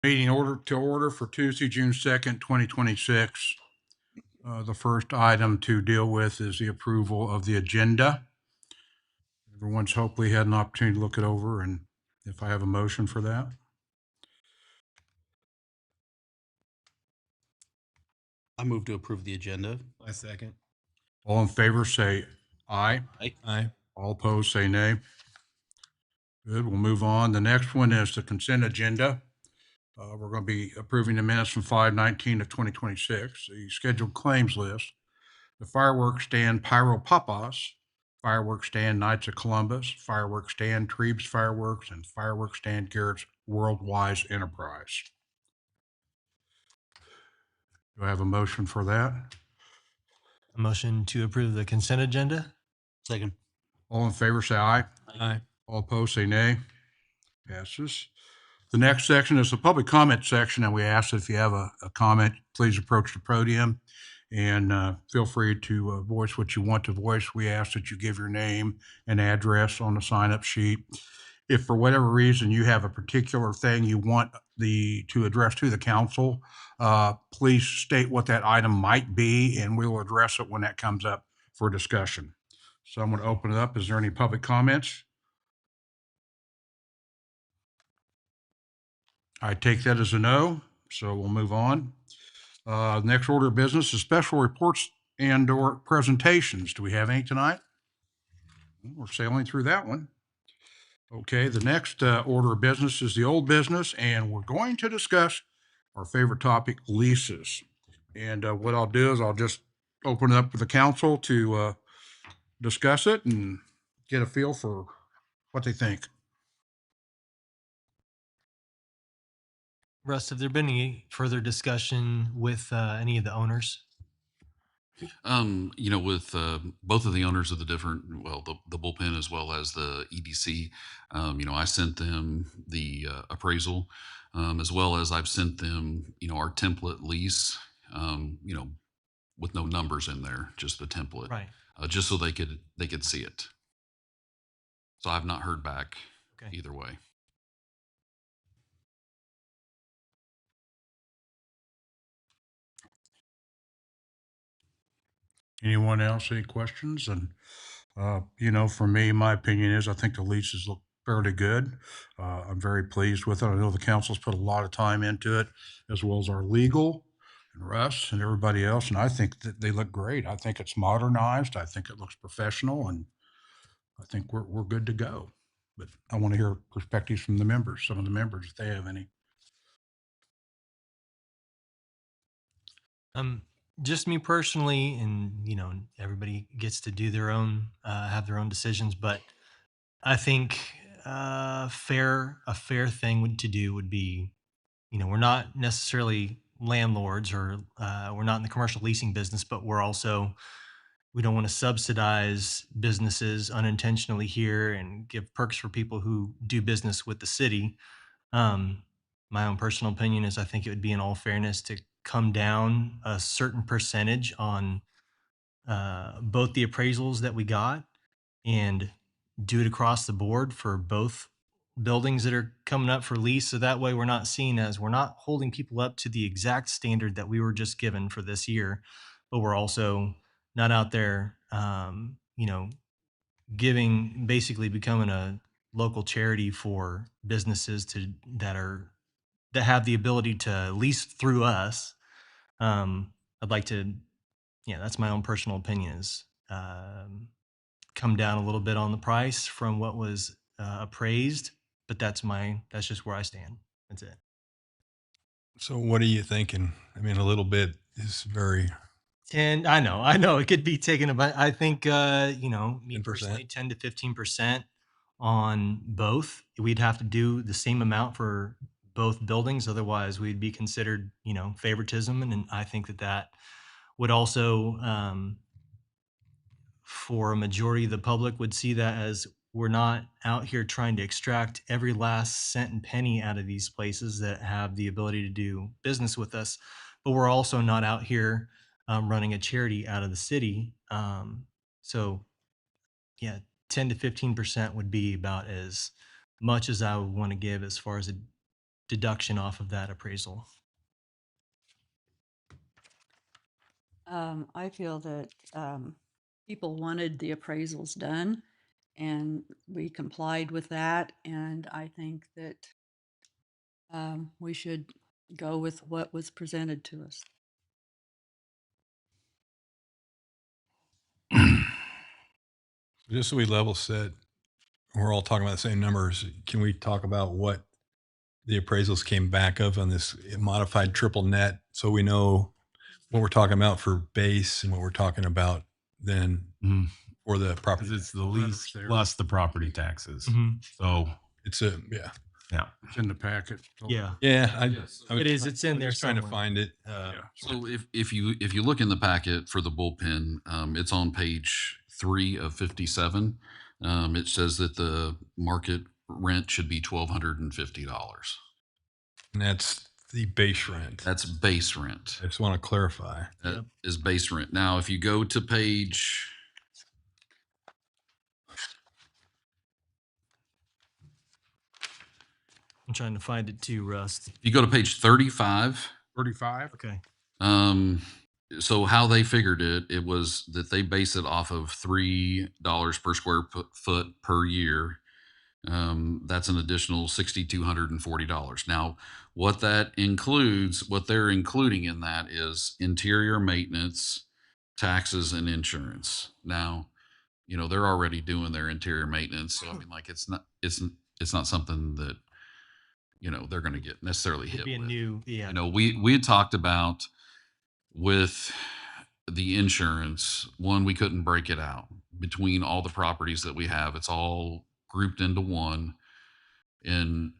Meeting to order for Tuesday, June 2nd, 2026. The first item to deal with is the approval of the agenda. Everyone's hopefully had an opportunity to look it over, and if I have a motion for that. I move to approve the agenda. I second. All in favor, say aye. Aye. All opposed, say nay. Good, we'll move on. The next one is the consent agenda. We're going to be approving the minutes from 5/19 of 2026, the scheduled claims list, the fireworks stand Pyro Papas, fireworks stand Knights of Columbus, fireworks stand Treebs Fireworks, and fireworks stand Garrett's Worldwide Enterprise. Do I have a motion for that? A motion to approve the consent agenda? Second. All in favor, say aye. Aye. All opposed, say nay. Passes. The next section is the public comment section, and we ask that if you have a comment, please approach the podium and feel free to voice what you want to voice. We ask that you give your name and address on the sign-up sheet. If for whatever reason you have a particular thing you want to address to the council, please state what that item might be, and we will address it when that comes up for discussion. So I'm going to open it up. Is there any public comments? I take that as a no, so we'll move on. Next order of business is special reports and/or presentations. Do we have any tonight? We're sailing through that one. Okay, the next order of business is the old business, and we're going to discuss our favorite topic, leases. And what I'll do is I'll just open it up for the council to discuss it and get a feel for what they think. Russ, have there been any further discussion with any of the owners? With both of the owners of the different, well, the bullpen as well as the EDC, I sent them the appraisal, as well as I've sent them, our template lease, with no numbers in there, just the template, Right. just so they could see it. So I've not heard back Okay. either way. Anyone else, any questions? And, for me, my opinion is I think the leases look fairly good. I'm very pleased with it. I know the council's put a lot of time into it, as well as our legal and Russ and everybody else. And I think that they look great. I think it's modernized. I think it looks professional, and I think we're good to go. But I want to hear perspectives from the members, some of the members, if they have any. Just me personally, and everybody gets to do their own, have their own decisions. But I think a fair thing to do would be, we're not necessarily landlords, or we're not in the commercial leasing business, but we don't want to subsidize businesses unintentionally here and give perks for people who do business with the city. My own personal opinion is I think it would be in all fairness to come down a certain percentage on both the appraisals that we got and do it across the board for both buildings that are coming up for lease. So that way we're not holding people up to the exact standard that we were just given for this year, but we're also not out there, basically becoming a local charity for businesses that have the ability to lease through us. I'd like to, that's my own personal opinion, is come down a little bit on the price from what was appraised, but that's just where I stand. That's it. So what are you thinking? I mean, a little bit is very. And I know it could be taken, but I think, me 10%? personally, 10 to 15% on both. We'd have to do the same amount for both buildings. Otherwise we'd be considered, favoritism. And I think that would also, for a majority of the public, would see that as we're not out here trying to extract every last cent and penny out of these places that have the ability to do business with us, but we're also not out here running a charity out of the city. So yeah, 10 to 15% would be about as much as I would want to give as far as a deduction off of that appraisal. I feel that people wanted the appraisals done and we complied with that. And I think that we should go with what was presented to us. Just so we level set, we're all talking about the same numbers. Can we talk about what the appraisals came back of on this modified triple net, so we know what we're talking about for base and what we're talking about then Mhm. for the Because property? it's the Letters lease there. plus the property taxes. Mhm. So, It's a, yeah. It's in the packet. Yeah. Yeah. It is. It's in I'm there just trying to somewhere. find it. Yeah. So if you look in the packet for the bullpen, it's on page 3 of 57. It says that the market rent should be $1,250. And that's the base rent. That's base rent. I just want to clarify. That is base rent. Now, if you go to page, I'm trying to find it too, Rust. if you go to page 35, 35? Okay. so how they figured it was that they base it off of $3 per square foot per year. That's an additional $6,240. Now, what that includes, what they're including in that is interior maintenance, taxes, and insurance. Now, they're already doing their interior maintenance, so I mean, like it's not something that they're going to get necessarily hit It'd be a with. new, yeah. We had talked about with the insurance, one, we couldn't break it out between all the properties that we have. It's all grouped into one, and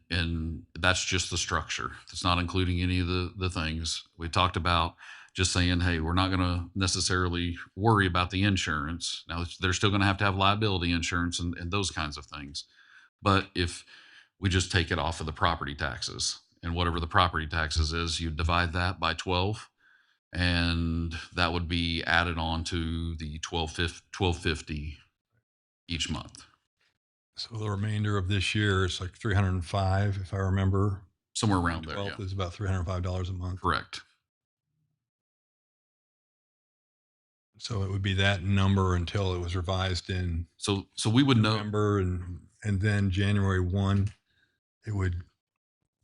that's just the structure. It's not including any of the things we talked about. Just saying, hey, we're not going to necessarily worry about the insurance. Now, they're still going to have liability insurance and those kinds of things. But if we just take it off of the property taxes, and whatever the property taxes is, you divide that by 12, and that would be added on to the $1,250 each month. So the remainder of this year is like 305, if I remember. Somewhere around there. 12th Yeah. is about $305 a month. Correct. So it would be that number until it was revised in So we would know. November, and then January 1,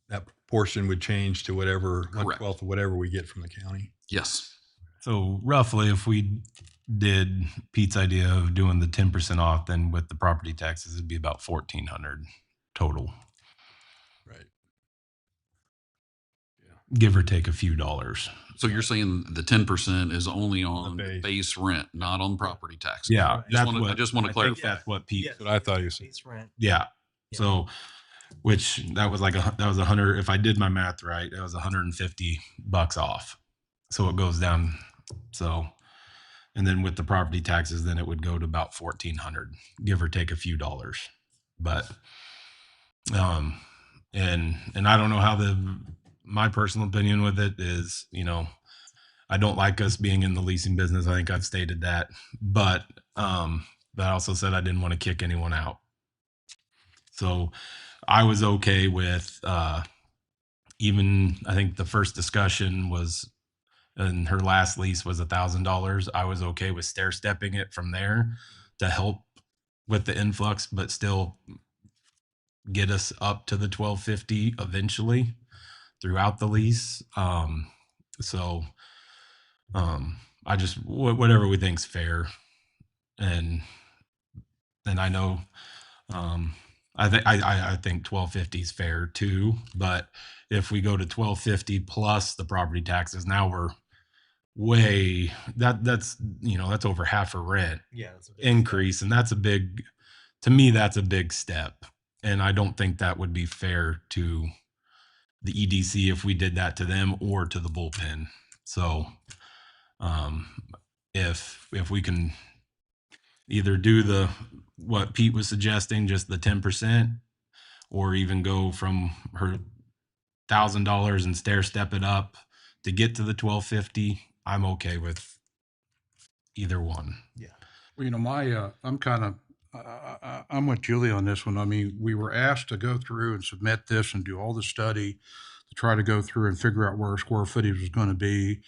that portion would change to whatever, Correct. 1/12 of whatever we get from the county. Yes. so roughly, if we did Pete's idea of doing the 10% off, then with the property taxes, it'd be about 1,400 total, Right. give or take a few dollars. So you're saying the 10% is only on base. base rent, not on property taxes? Yeah, I just want to I think clarify. that's what Pete. Yeah. That's what I thought you said. Base rent. Yeah. So, which that was like that was 100. If I did my math right, it was $150 off. So it goes down. So, and then with the property taxes, then it would go to about 1,400, give or take a few dollars. But, and I don't know how my personal opinion with it is, I don't like us being in the leasing business. I think I've stated that, but I also said I didn't want to kick anyone out. So I was okay with, even, I think the first discussion was, and her last lease was $1,000. I was okay with stair stepping it from there to help with the influx, but still get us up to the 1,250 eventually throughout the lease. I just, whatever we think's fair. And I know, I think 1,250 is fair too, but if we go to 1,250 plus the property taxes, now we're way that's over half a rent Yeah. That's a big increase, and that's to me that's a big step, and I don't think that would be fair to the EDC if we did that to them or to the bullpen. So if we can either do what Pete was suggesting, just the 10%, or even go from her $1,000 and stair step it up to get to the 1,250, I'm okay with either one. Well, I'm kind of I'm with Julie on this one. I mean, we were asked to go through and submit this and do all the study to try to go through and figure out where square footage was going to be.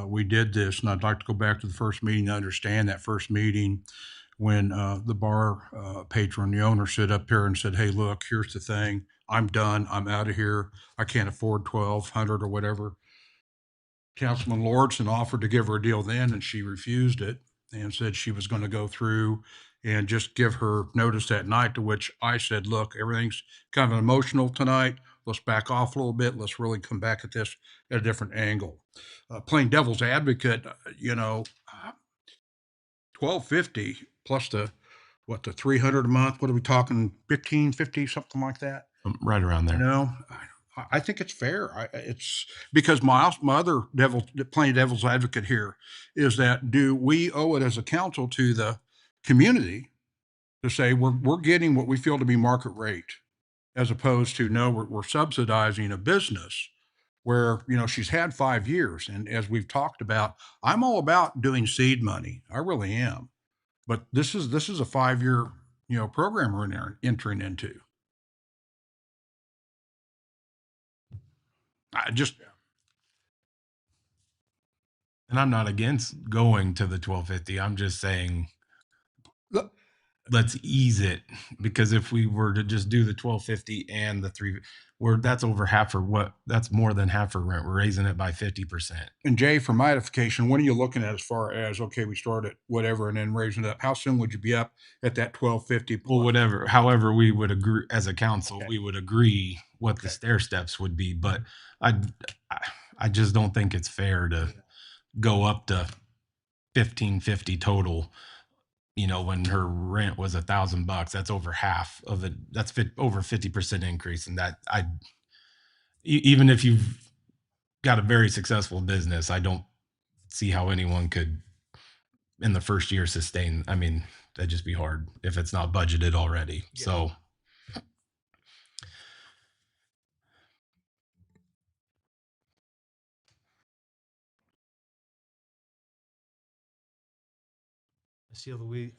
We did this, and I'd like to go back to the first meeting to understand that first meeting when the bar patron, the owner, stood up here and said, "Hey, look, here's the thing. I'm done. I'm out of here. I can't afford 1,200 or whatever." Councilman Lordson offered to give her a deal then, and she refused it and said she was going to go through and just give her notice that night, to which I said, "Look, everything's kind of emotional tonight. Let's back off a little bit. Let's really come back at this at a different angle." Playing devil's advocate, 1,250 plus the 300 a month. What are we talking? 1550, something like that. Right around there. I think it's fair. It's because my other playing devil's advocate here is that, do we owe it as a council to the community to say we're getting what we feel to be market rate, as opposed to, no, we're subsidizing a business where, she's had 5 years. And as we've talked about, I'm all about doing seed money. I really am. But this is a 5-year, program we're entering into. I just, And I'm not against going to the 1250. I'm just saying Look, let's ease it, because if we were to just do the 1250 and the three, that's over half for what, that's more than half for rent. We're raising it by 50%. and Jay, for my edification, what are you looking at as far as, okay, we start at whatever and then raising it up? How soon would you be up at that 1,250? Well, whatever, however we would agree as a council, Okay. we would agree what the stair steps would be. But I just don't think it's fair to go up to 1,550 total. When her rent was $1,000, that's over half of it. That's over 50% increase. And that even if you've got a very successful business, I don't see how anyone could in the first year sustain. I mean, that'd just be hard if it's not budgeted already. Yeah. So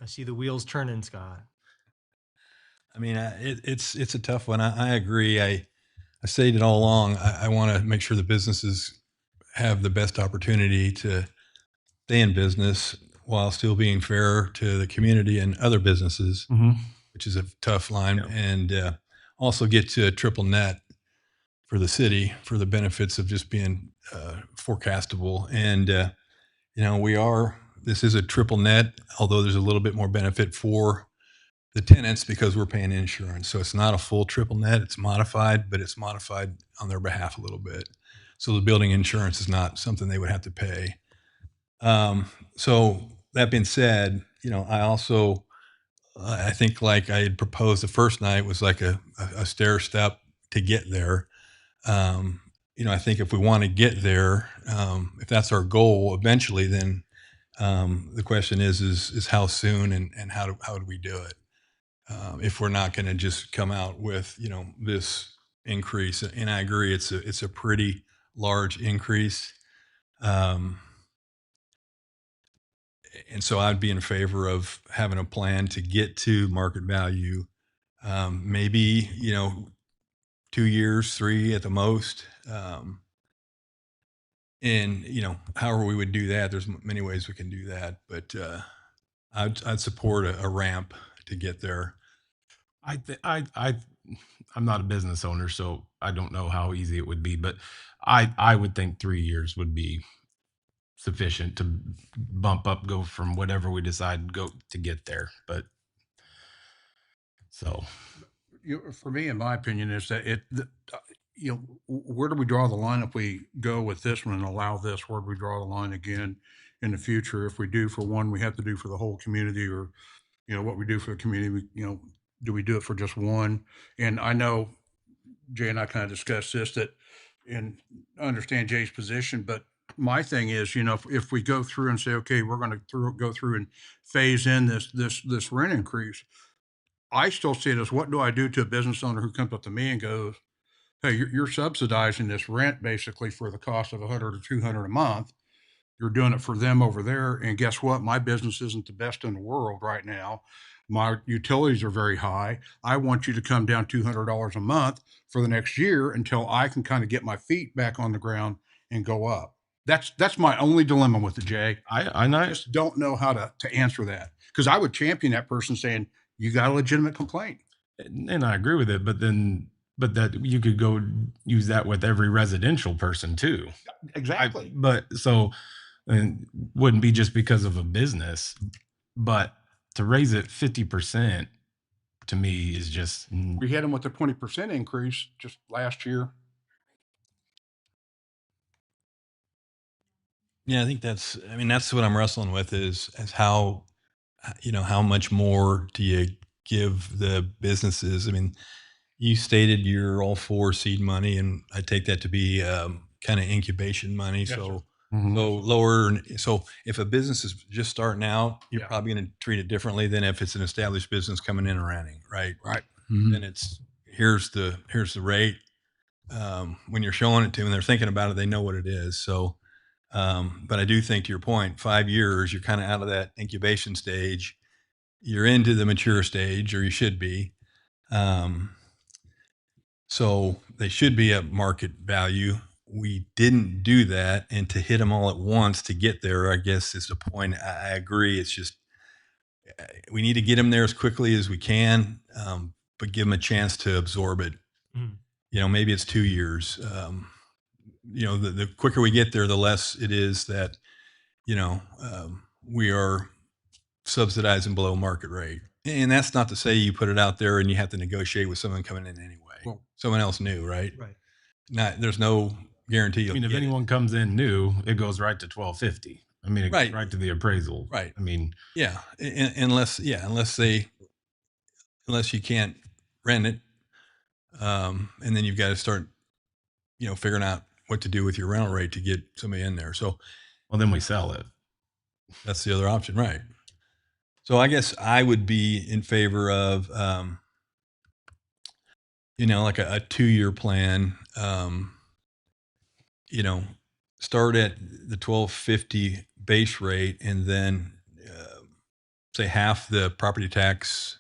I see the wheels turning, Scott. I mean, it's a tough one. I agree. I stated all along, I want to make sure the businesses have the best opportunity to stay in business while still being fair to the community and other businesses, which is a tough line, Yeah. and also get to a triple net for the city for the benefits of just being forecastable. And this is a triple net, although there's a little bit more benefit for the tenants because we're paying insurance. So it's not a full triple net. It's modified, but it's modified on their behalf a little bit. So the building insurance is not something they would have to pay. So that being said, I also, I think like I had proposed the first night was like a stair step to get there. I think if we want to get there, if that's our goal eventually, then the question is how soon and how do we do it? If we're not going to just come out with, this increase. And I agree, it's a pretty large increase. And so I'd be in favor of having a plan to get to market value. Maybe, 2 years, 3 at the most. And, however we would do that, there's many ways we can do that, but I'd support a ramp to get there. I'm not a business owner, so I don't know how easy it would be, but I would think 3 years would be sufficient to bump up, go from whatever we decide go to get there. But so For me, in my opinion, is that where do we draw the line if we go with this one and allow this? Where do we draw the line again in the future? If we do for one, we have to do for the whole community, or, what we do for the community, do we do it for just one? And I know Jay and I kind of discussed this, and I understand Jay's position, but my thing is, if we go through and say, okay, we're going to go through and phase in this rent increase, I still see it as, what do I do to a business owner who comes up to me and goes, "Hey, you're subsidizing this rent basically for the cost of 100 or 200 a month. You're doing it for them over there. And guess what? My business isn't the best in the world right now. My utilities are very high. I want you to come down $200 a month for the next year until I can kind of get my feet back on the ground and go up. That's my only dilemma with the Jay. I I just don't know how to answer that because I would champion that person saying, you got a legitimate complaint. and I agree with it, but that you could go use that with every residential person too. Exactly. But so, and wouldn't be just because of a business, but to raise it 50% to me is just We hit them with a 20% increase just last year. Yeah, I think I mean, that's what I'm wrestling with is how, how much more do you give the businesses? I mean, you stated you're all for seed money, and I take that to be kind of incubation money. Yes, So, Mhm. so lower. So if a business is just starting out, you're Yeah. probably going to treat it differently than if it's an established business coming in and renting, right? Right. Then it's here's the rate. When you're showing it to them, they're thinking about it. They know what it is. So, but I do think to your point, 5 years, you're kind of out of that incubation stage. You're into the mature stage, or you should be. So they should be at market value. We didn't do that, and to hit them all at once to get there, I guess is the point. I agree. It's just we need to get them there as quickly as we can, but give them a chance to absorb it. Mhm. Maybe it's 2 years. The quicker we get there, the less it is that we are subsidizing below market rate. And that's not to say you put it out there and you have to negotiate with someone coming in anyway. Well- Someone else new, right? Right. There's no guarantee. I You'll mean, if get it. anyone comes in new, it goes right to 1250. I mean, it Right. goes right to the appraisal. Right. I mean, Yeah, unless you can't rent it, and then you've got to start, figuring out what to do with your rental rate to get somebody in there. So well, then we sell it. that's the other option, right? So I guess I would be in favor of, like a 2-year plan. Start at the 1250 base rate, and then say half the property tax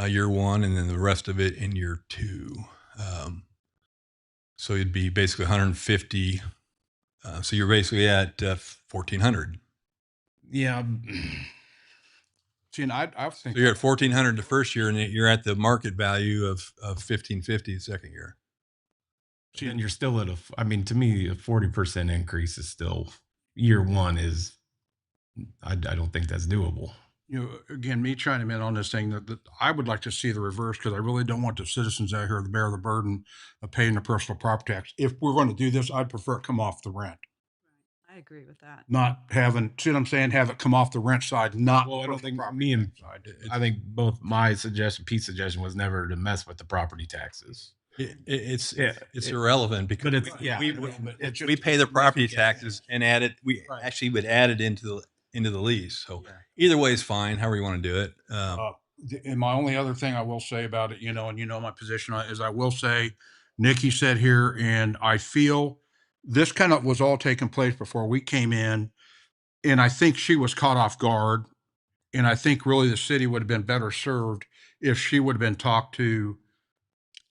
year one, and then the rest of it in year two. So you'd be basically 150. So you're basically at 1400. Yeah. See, and I think So you're at 1400 the first year, and you're at the market value of 1550 the second year. And you're still at I mean, to me, a 40% increase is still year one is, I don't think that's doable. again, me chiming in on this thing that I would like to see the reverse because I really don't want the citizens out here to bear the burden of paying the personal property tax. If we're going to do this, I'd prefer it come off the rent, I agree with that. not having, see what I'm saying? Have it come off the rent side, not. Well, I don't personal think property me and- tax side. I think both my suggestion, Pete's suggestion was never to mess with the property taxes. It's It- irrelevant because But it's, yeah. we pay the property taxes and add it. We Right. actually would add it into the lease. So either way is fine. However you want to do it. And my only other thing I will say about it, and my position on it, is I will say, Nikki said here, and I feel this kind of was all taking place before we came in. And I think she was caught off guard. And I think really the city would have been better served if she would have been talked to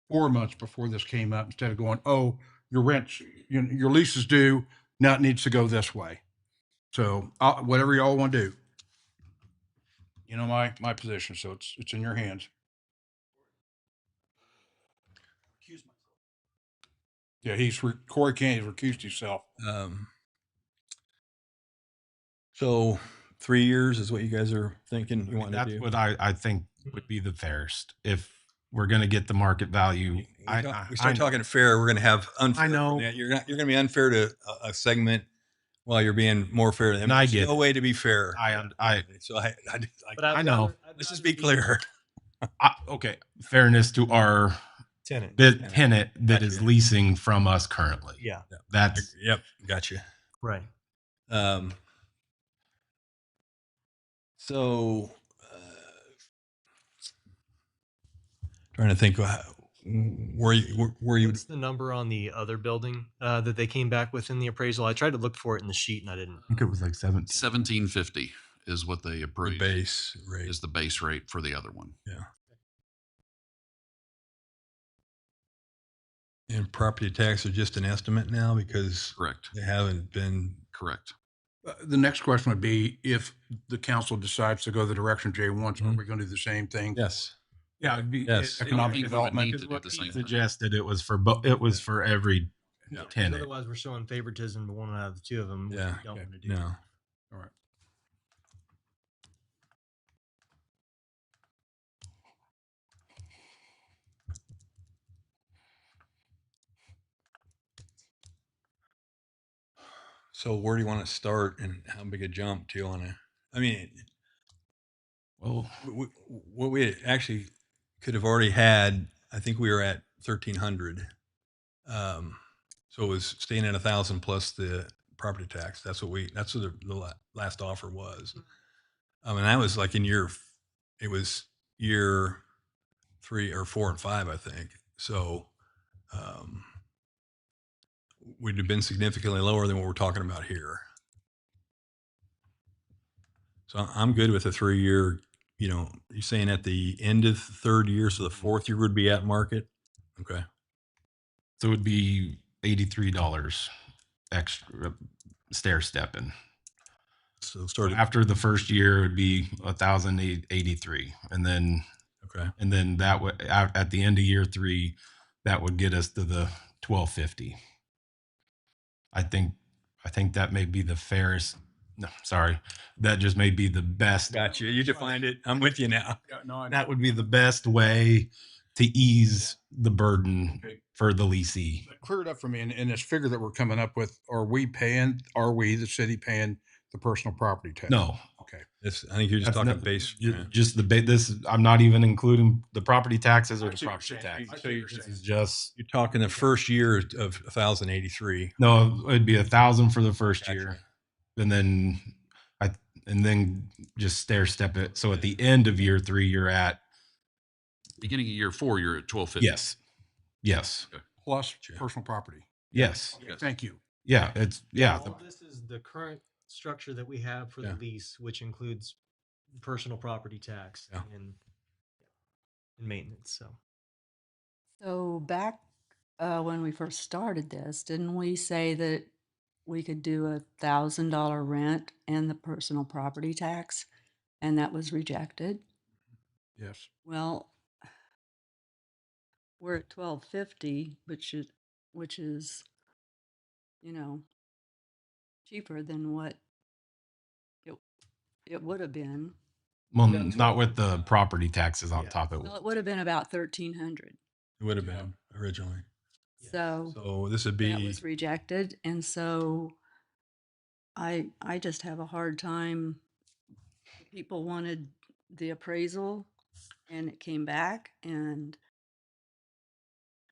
4 months before this came up instead of going, oh, your rent's, your lease is due. Now it needs to go this way. So whatever y'all want to do. My position. So it's in your hands. Yeah, Corey Candy's recused himself. So 3 years is what you guys are thinking you want to That's do. what I think would be the fairest. If we're going to get the market value. We start talking fair, we're going to have unfair. I know. You're going to be unfair to a segment while you're being more fair to them. And I There's get no it. way to be fair. So But I know. Let's just be clear. Okay. Fairness to our tenant. tenant that is Gotcha. leasing from us currently. Yeah. That's Yep, gotcha. Right. So, trying to think where you What's the number on the other building that they came back with in the appraisal? I tried to look for it in the sheet and I didn't. I think it was like 17. 1750 is what they The appraised. base rate. Is the base rate for the other one. Yeah. And property tax are just an estimate now because Correct. they haven't been. Correct. The next question would be if the council decides to go the direction Jay wants, are Mhm. we going to do the same thing? Yes. Yeah. It'd be Yes. Economic I think we would development. need Because to do what the he same thing. suggested it was for it was for every Yeah. tenant. Otherwise, we're showing favoritism to one out of the two of them, which Yeah. we don't Okay. want to do. No. All right. So where do you want to start and how big a jump do you want to, I mean, Well, what we actually could have already had, I think we were at 1,300. So it was staying at 1,000 plus the property tax. That's what the last offer was. And that was like it was year 3 or 4 and 5, I think. So, we'd have been significantly lower than what we're talking about here. So I'm good with a 3-year, you're saying at the end of the 3rd year, so the 4th year would be at market. Okay. so it would be $83 extra stair stepping. So start at, After the first year, it would be 1,083, and then okay. that would at the end of year 3, that would get us to the 1,250. I think that may be the fairest. No, sorry, that just may be the best. Gotcha. You defined it. I'm with you now. Yeah, no, That would be the best way to ease the burden Okay. for the leasee. clear it up for me. In this figure that we're coming up with, are we, the city, paying the personal property tax? No, Okay. I think you're just that's talking not- base. just the this. I'm not even including the property taxes or I the see what property you're tax. saying. I see So what you're you're This saying. is just You're talking the first year of 1,083. no. It'd be 1,000 for the first Gotcha. year, and then just stair step it. So at the end of year 3, you're at Beginning of year 4, you're at 1250. yes, Plus personal property. yes, Okay, thank you. yeah. It's All this is the current structure that we have for Yeah. the lease, which includes personal property tax Yeah. and maintenance. So So back when we first started this, didn't we say that we could do $1,000 rent and the personal property tax? And that was rejected. Yes. Well, we're at 1,250, which is, cheaper than what it it would have been. well, not with the property taxes on Yeah. top of it. Well, it would have been about 1,300. It would have been originally. So So this would that be, was rejected, and so I just have a hard time. People wanted the appraisal, and it came back, and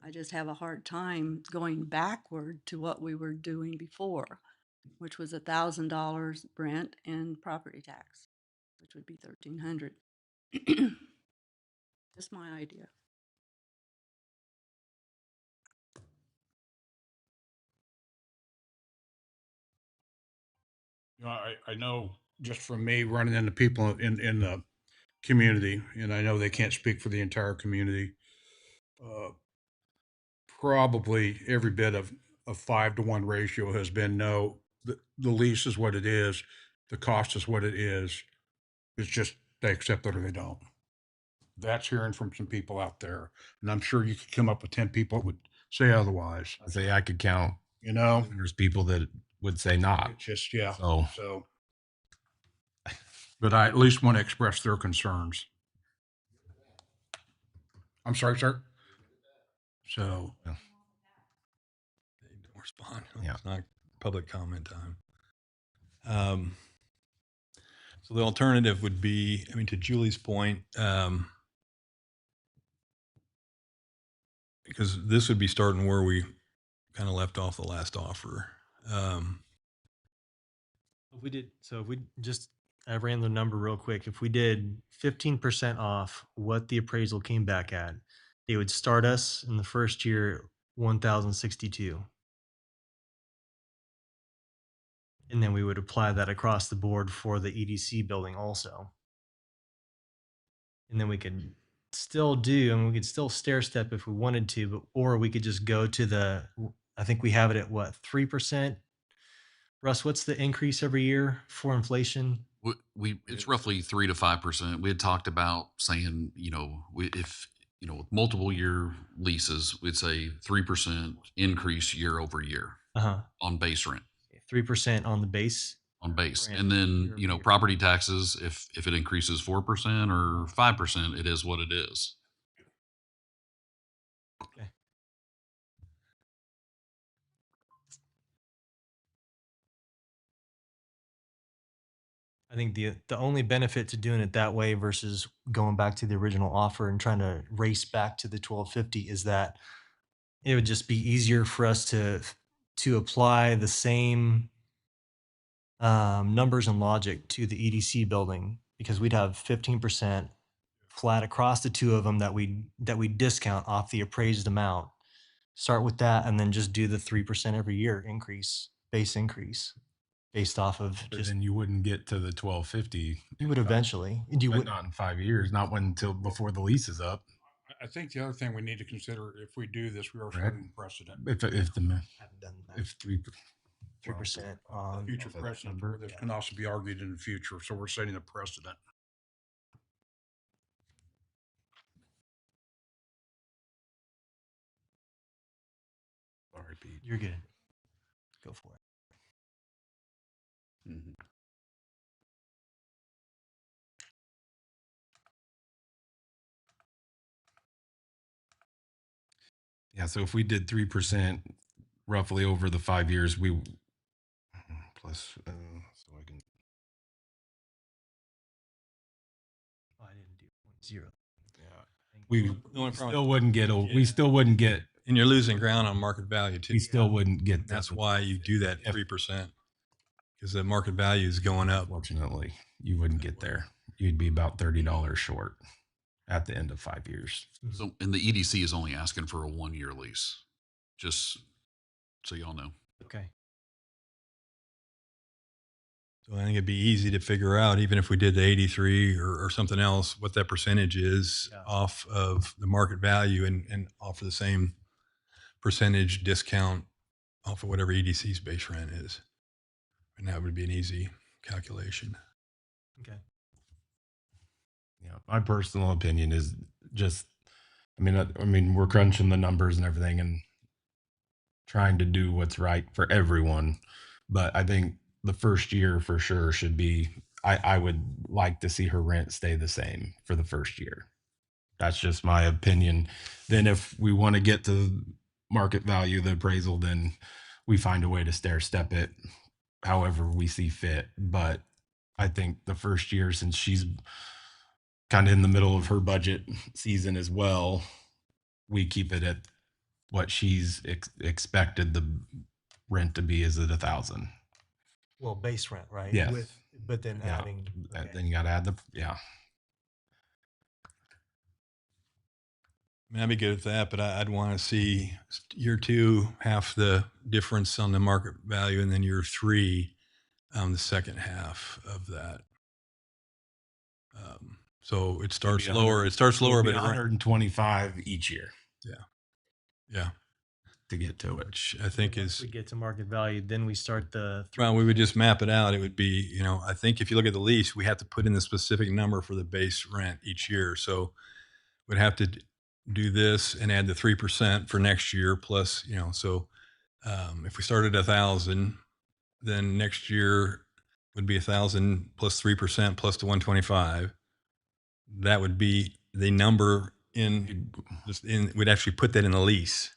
I just have a hard time going backward to what we were doing before, which was $1,000 rent and property tax, which would be 1,300. Just my idea. I know just from me running into people in the community, and I know they can't speak for the entire community. Probably every bit of a 5-to-1 ratio has been no, the lease is what it is. The cost is what it is. It's just they accept it or they don't. That's hearing from some people out there. And I'm sure you could come up with 10 people that would say otherwise, I say I could count. There's people that would say not. It's just, yeah. So So, but I at least want to express their concerns. I'm sorry, sir. So, they don't respond. Yeah. It's not public comment time. So the alternative would be, I mean, to Julie's point, because this would be starting where we kind of left off the last offer. if we just, I ran the number real quick. If we did 15% off what the appraisal came back at, it would start us in the first year 1,062. And then we would apply that across the board for the EDC building also. And then we could still do, and we could still stair step if we wanted to, but, or we could just go to I think we have it at what, 3%? Russ, what's the increase every year for inflation? It's roughly 3 to 5%. We had talked about saying, if with multiple year leases, we'd say 3% increase year over year Uh-huh. on base rent. 3% on the base. On base, Rent and then year-over-year. property taxes. If it increases 4% or 5%, it is what it is. Okay. I think the only benefit to doing it that way versus going back to the original offer and trying to race back to the 1250 is that it would just be easier for us to apply the same numbers and logic to the EDC building, because we'd have 15% flat across the two of them that we discount off the appraised amount. Start with that and then just do the 3% every year base increase based off of But just, then you wouldn't get to the 1250. you would eventually, and you But would, not in 5 years, not when until before the lease is up. I think the other thing we need to consider, if we do this, we are Correct. setting precedent. If haven't done that. if 3 3% on Future that precedent, number, this can also be argued in the future, so we're setting a precedent. sorry, Pete. You're good. Go for it. Mhm. Yeah, so if we did 3% roughly over the 5 years, we plus so I can Oh, I didn't do 0. yeah. We The only problem- still wouldn't get we still wouldn't get And you're losing ground on market value too. we still wouldn't get That's the- why you do that 3%, because the market value is going up. Unfortunately, you wouldn't get there. You'd be about $30 short at the end of 5 years. So, and the EDC is only asking for a 1-year lease, just so y'all know. Okay. So I think it'd be easy to figure out, even if we did the 83 or something else, what that percentage is Yeah. off of the market value and offer the same percentage discount off of whatever EDC's base rent is. And that would be an easy calculation. Okay. Yeah, my personal opinion is just, I mean, we're crunching the numbers and everything and trying to do what's right for everyone. But I think the first year for sure should be, I would like to see her rent stay the same for the first year. That's just my opinion. Then if we want to get to market value, the appraisal, then we find a way to stair step it however we see fit. But I think the first year, since she's kind of in the middle of her budget season as well, we keep it at what she's expected the rent to be, is at 1,000. Well, base rent, right? Yes. But then Yeah. adding. Okay. Then you got to add yeah. I mean, I'd be good at that, but I'd want to see year 2 half the difference on the market value, and then year 3 the second half of that. So it starts Maybe lower. It starts lower, but 125 each year yeah, to get to it. which I think Once is, we get to market value, then we start the well, we would just map it out. It would be, I think if you look at the lease, we have to put in the specific number for the base rent each year. So we'd have to do this and add the 3% for next year plus, so if we started 1,000, then next year would be 1,000 plus 3% plus the 125. That would be the number we'd actually put that in the lease.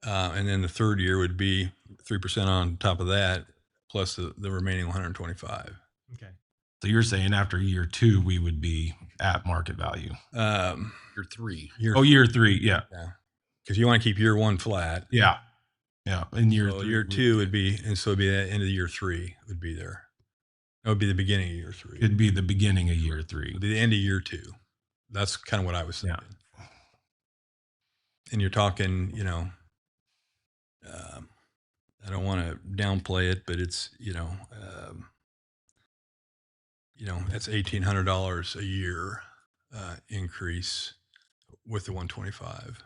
And then the third year would be 3% on top of that, plus the remaining 125. Okay. So you're saying after year 2 we would be at market value? Year 3. Year 3, yeah, Because you want to keep year 1 flat. yeah. In year So 3, year 2 would be, and so it'd be the end of year 3 would be there. That would be the beginning of year 3. it'd be the beginning of year 3. It'd be the end of year 2. That's kind of what I was thinking. And you're talking, I don't want to downplay it, but it's, that's $1,800 a year increase with the 125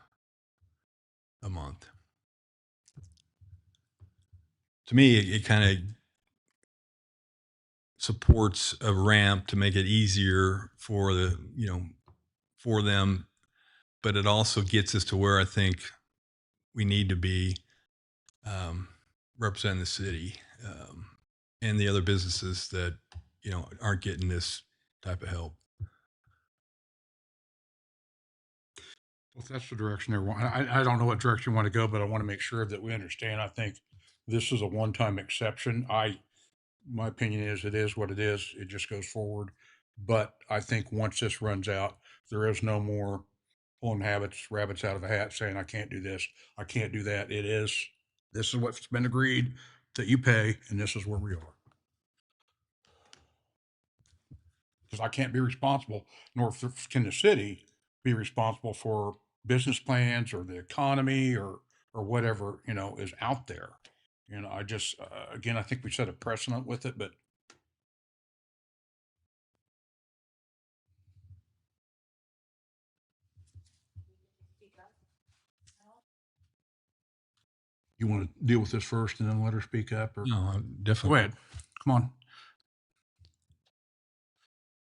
a month. To me, it kind of supports a ramp to make it easier for for them, but it also gets us to where I think we need to be, representing the city, and the other businesses that, aren't getting this type of help. Well, if that's the direction they want, I don't know what direction you want to go, but I want to make sure that we understand. I think this is a one-time exception. My opinion is it is what it is. It just goes forward. But I think once this runs out, there is no more pulling rabbits out of a hat saying, I can't do this, I can't do that. This is what's been agreed that you pay, and this is where we are. Because I can't be responsible, nor can the city be responsible for business plans or the economy or whatever, is out there. I just, again, I think we set a precedent with it, but you want to deal with this first and then let her speak up, or? No, Go definitely. ahead. Come on.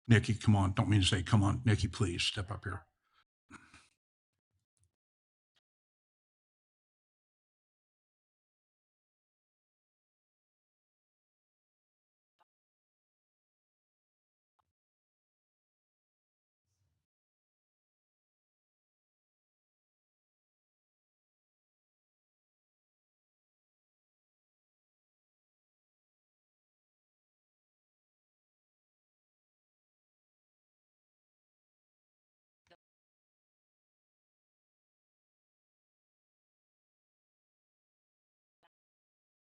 Nikki, come on. Don't mean to say, come on. Nikki, please step up here.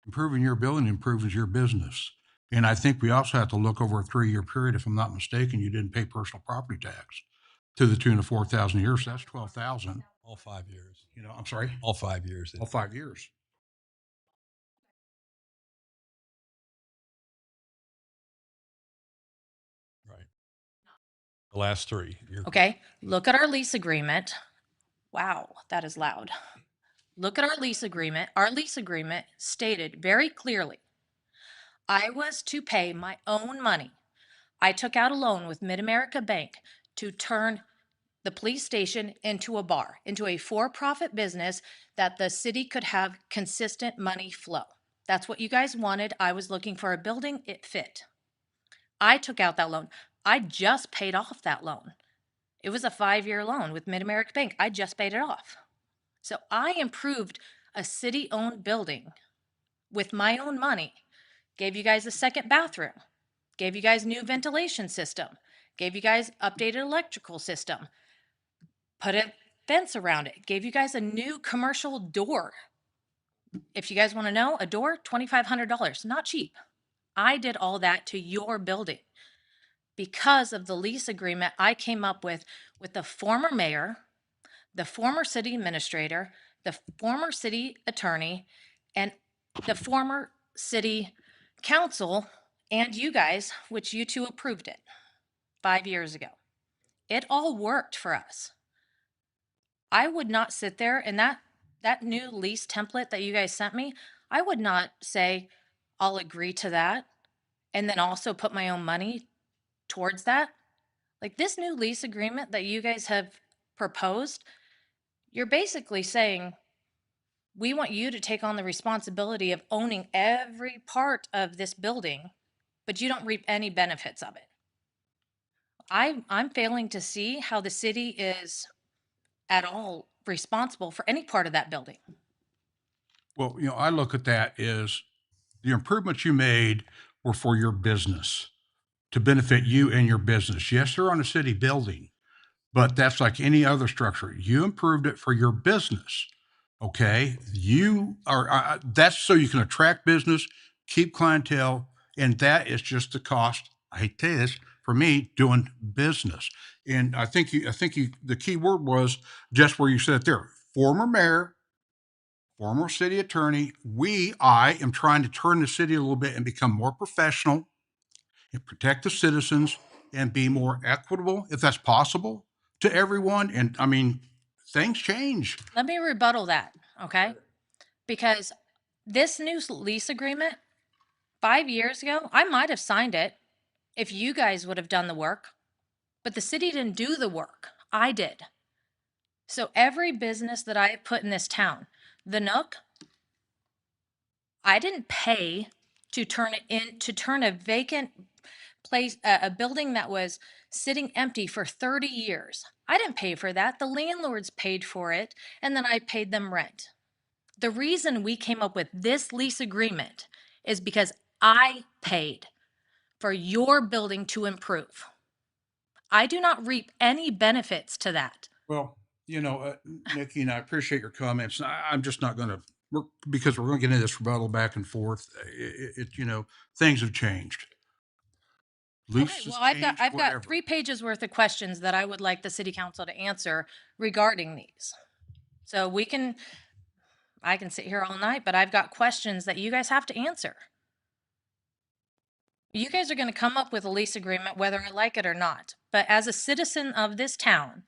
Improving your building improves your business. And I think we also have to look over a 3-year period. If I'm not mistaken, you didn't pay personal property tax to the tune of 4,000 a year. So that's 12,000. All 5 years. I'm sorry, All 5 years. all 5 years. Right. The last 3. Okay, look at our lease agreement. Wow, that is loud. Look at our lease agreement. Our lease agreement stated very clearly I was to pay my own money. I took out a loan with Mid-America Bank to turn the police station into a bar, into a for-profit business that the city could have consistent money flow. That's what you guys wanted. I was looking for a building, it fit. I took out that loan. I just paid off that loan. It was a 5-year loan with Mid-America Bank. I just paid it off. So I improved a city-owned building with my own money, gave you guys a second bathroom, gave you guys new ventilation system, gave you guys updated electrical system, put a fence around it, gave you guys a new commercial door. If you guys want to know, a door, $2,500, not cheap. I did all that to your building because of the lease agreement I came up with the former mayor, the former city administrator, the former city attorney, and the former city council, and you guys, which you two approved it 5 years ago. It all worked for us. I would not sit there and that new lease template that you guys sent me, I would not say, I'll agree to that and then also put my own money towards that. Like this new lease agreement that you guys have proposed, you're basically saying, we want you to take on the responsibility of owning every part of this building, but you don't reap any benefits of it. I'm failing to see how the city is at all responsible for any part of that building. Well, I look at that as the improvements you made were for your business, to benefit you and your business. Yes, they're on a city building, but that's like any other structure. You improved it for your business. Okay. That's so you can attract business, keep clientele, and that is just the cost. I hate to tell you this, for me, doing business. And I think the key word was just where you said it there, former mayor, former city attorney, I am trying to turn the city a little bit and become more professional and protect the citizens and be more equitable, if that's possible, to everyone. And I mean, things change. Let me rebuttal that, okay? Because this new lease agreement, 5 years ago, I might have signed it if you guys would have done the work, but the city didn't do the work. I did. So every business that I have put in this town, the Nook, I didn't pay to turn a vacant place, a building that was sitting empty for 30 years. I didn't pay for that. The landlords paid for it, and then I paid them rent. The reason we came up with this lease agreement is because I paid for your building to improve. I do not reap any benefits to that. Well, Nikki, and I appreciate your comments. I'm just not going to, because we're going to get into this rebuttal back and forth. Things have changed. Okay, Leases well, I've change, got whatever. 3 pages worth of questions that I would like the city council to answer regarding these. So I can sit here all night, but I've got questions that you guys have to answer. You guys are going to come up with a lease agreement whether I like it or not. But as a citizen of this town,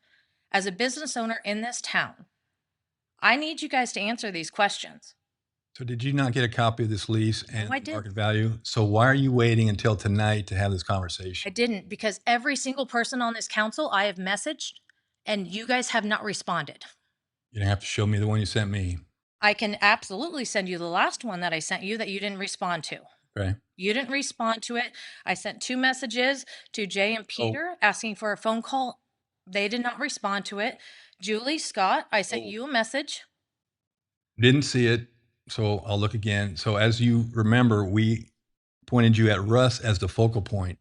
as a business owner in this town, I need you guys to answer these questions. So did you not get a copy of this lease and I the did. market value? So why are you waiting until tonight to have this I conversation? didn't, because every single person on this council I have messaged and you guys have not responded. You don't have to show me the one you sent me. I can absolutely send you the last one that I sent you that you didn't respond to. Okay. You didn't respond to it. I sent 2 messages to Jay and Peter asking for a phone call. They did not respond to it. Julie, Scott, I sent you a message. Didn't see it. So I'll look again. So as you remember, we pointed you at Russ as the focal point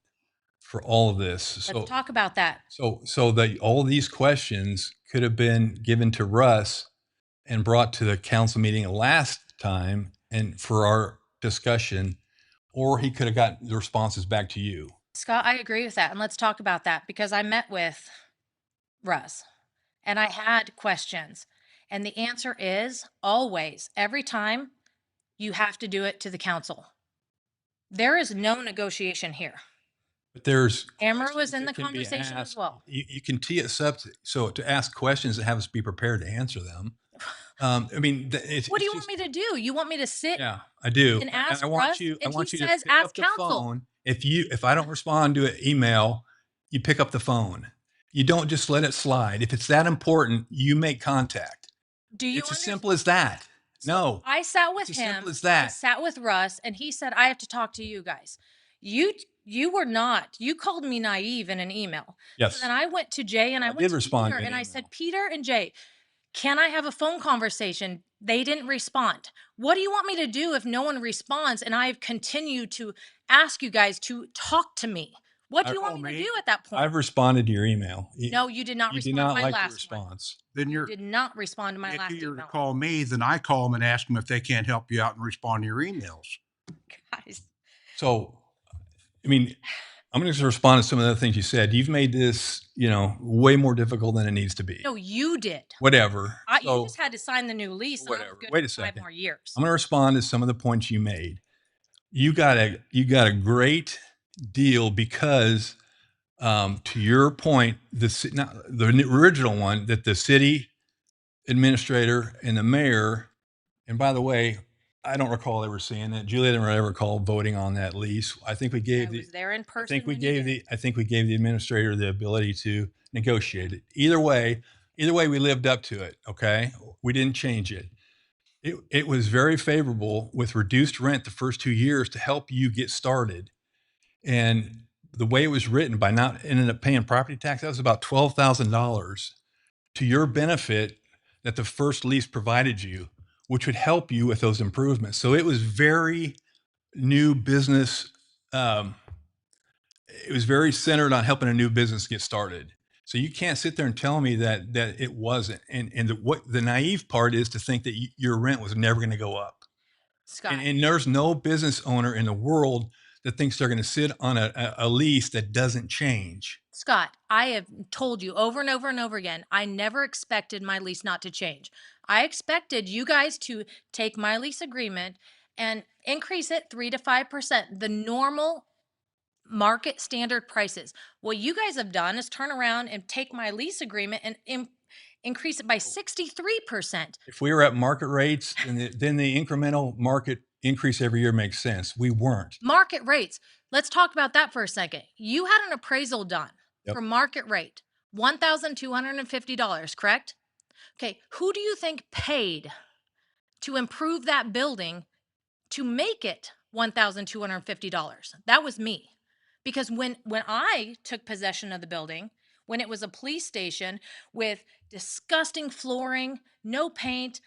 for all of this. Let's talk about that. So that all these questions could have been given to Russ and brought to the council meeting last time and for our discussion, or he could have gotten the responses back to you. Scott, I agree with that. And let's talk about that because I met with Russ and I had questions. And the answer is always, every time, you have to do it to the council. There is no negotiation here. But there's Amber was questions in the that can be conversation as asked. well. You can tee us up so to ask questions and have us be prepared to answer them. I mean, What do you want me to do? You want me to sit? Yeah, I do. And ask I want Russ, you. I and want he you to says, pick ask up the council. phone. If I don't respond to an email, you pick up the phone. You don't just let it slide. If it's that important, you make contact. Do you It's as understand? simple as that. No, I sat with it's as him. simple as I that. sat with Russ, and he said, I have to talk to you guys. You were not. You called me naive in an email. Yes. So then I went to Jay and I I went did to respond Peter to an and I email. said, Peter and Jay, can I have a phone conversation? They didn't respond. What do you want me to do if no one responds and I've continued to ask you guys to talk to me? What do you want me to do at that point? I've responded to your email. No, you did not You did respond not to my like the last one. response. Then You did not respond to my last Nikki, you're to email. call me, then I call them and ask them if they can't help you out and respond to your emails. Guys, So, I mean, I'm going to respond to some of the things you said. You've made this, way more difficult than it needs to be. no, you did. Whatever. You So, just had to sign the new lease. And I was whatever. good Wait a for 5 second. more years. I'm going to respond to some of the points you made. You got a great deal because, to your point, the original one that the city administrator and the mayor, and by the way, I don't recall ever seeing it. Julia didn't ever recall voting on that lease. I think we I gave was there in person. I think we when you gave did. the administrator the ability to negotiate it. Either way, we lived up to it. Okay, we didn't change it. It was very favorable with reduced rent the first 2 years to help you get started. And the way it was written, by not ending up paying property tax, that was about $12,000 to your benefit that the first lease provided you, which would help you with those improvements. So it was very new business. It was very centered on helping a new business get started. So you can't sit there and tell me that it wasn't. And what the naive part is to think that your rent was never going to go up. Scott, And there's no business owner in the world that thinks they're going to sit on a lease that doesn't change. Scott, I have told you over and over and over again, I never expected my lease not to change. I expected you guys to take my lease agreement and increase it 3 to 5%, the normal market standard prices. What you guys have done is turn around and take my lease agreement and increase it by 63%. If we were at market rates, then the incremental market increase every year makes sense. We weren't. Market rates. Let's talk about that for a second. You had an appraisal done Yep. for market rate, $1,250, correct? Okay, who do you think paid to improve that building to make it $1,250? That was me. Because when I took possession of the building, when it was a police station with disgusting flooring, no paint,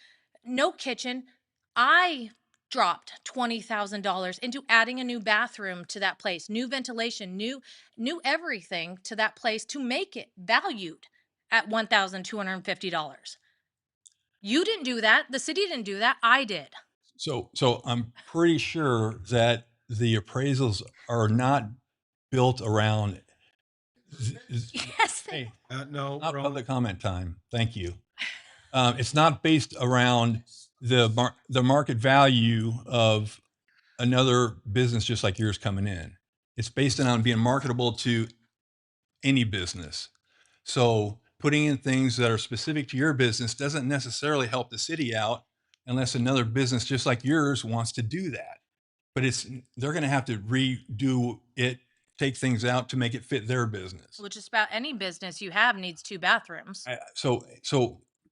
no kitchen, I dropped $20,000 into adding a new bathroom to that place, new ventilation, new everything to that place to make it valued at $1,250. You didn't do that. The city didn't do that. I did. So I'm pretty sure that the appraisals are not built around. Yes. Hey, No, not wrong. public comment time. Thank you. It's not based around the market value of another business just like yours coming in. It's based on being marketable to any business. So putting in things that are specific to your business doesn't necessarily help the city out unless another business just like yours wants to do that. But they're going to have to redo it, take things out to make it fit their business. Well, just about any business you have needs 2 bathrooms. So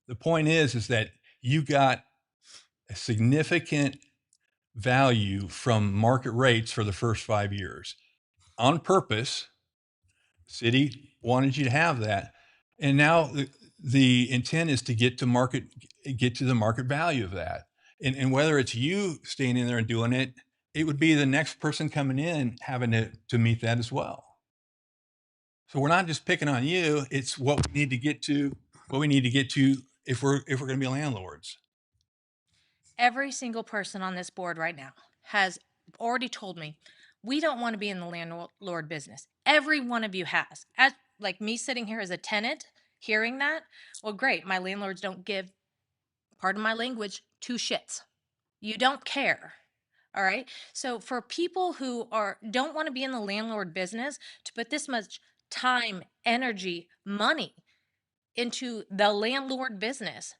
the point is that you got a significant value from market rates for the first 5 years on purpose. City wanted you to have that. And now the intent is to get to the market value of that. And whether it's you staying in there and doing it, it would be the next person coming in having to meet that as well. So we're not just picking on you. It's what we need to get to if we're going to be landlords. Every single person on this board right now has already told me, we don't want to be in the landlord business. Every one of you has. As like me sitting here as a tenant, hearing that, well, great. My landlords don't give, pardon my language, 2 shits. You don't care. All right. So for people who don't want to be in the landlord business, to put this much time, energy, money into the landlord business,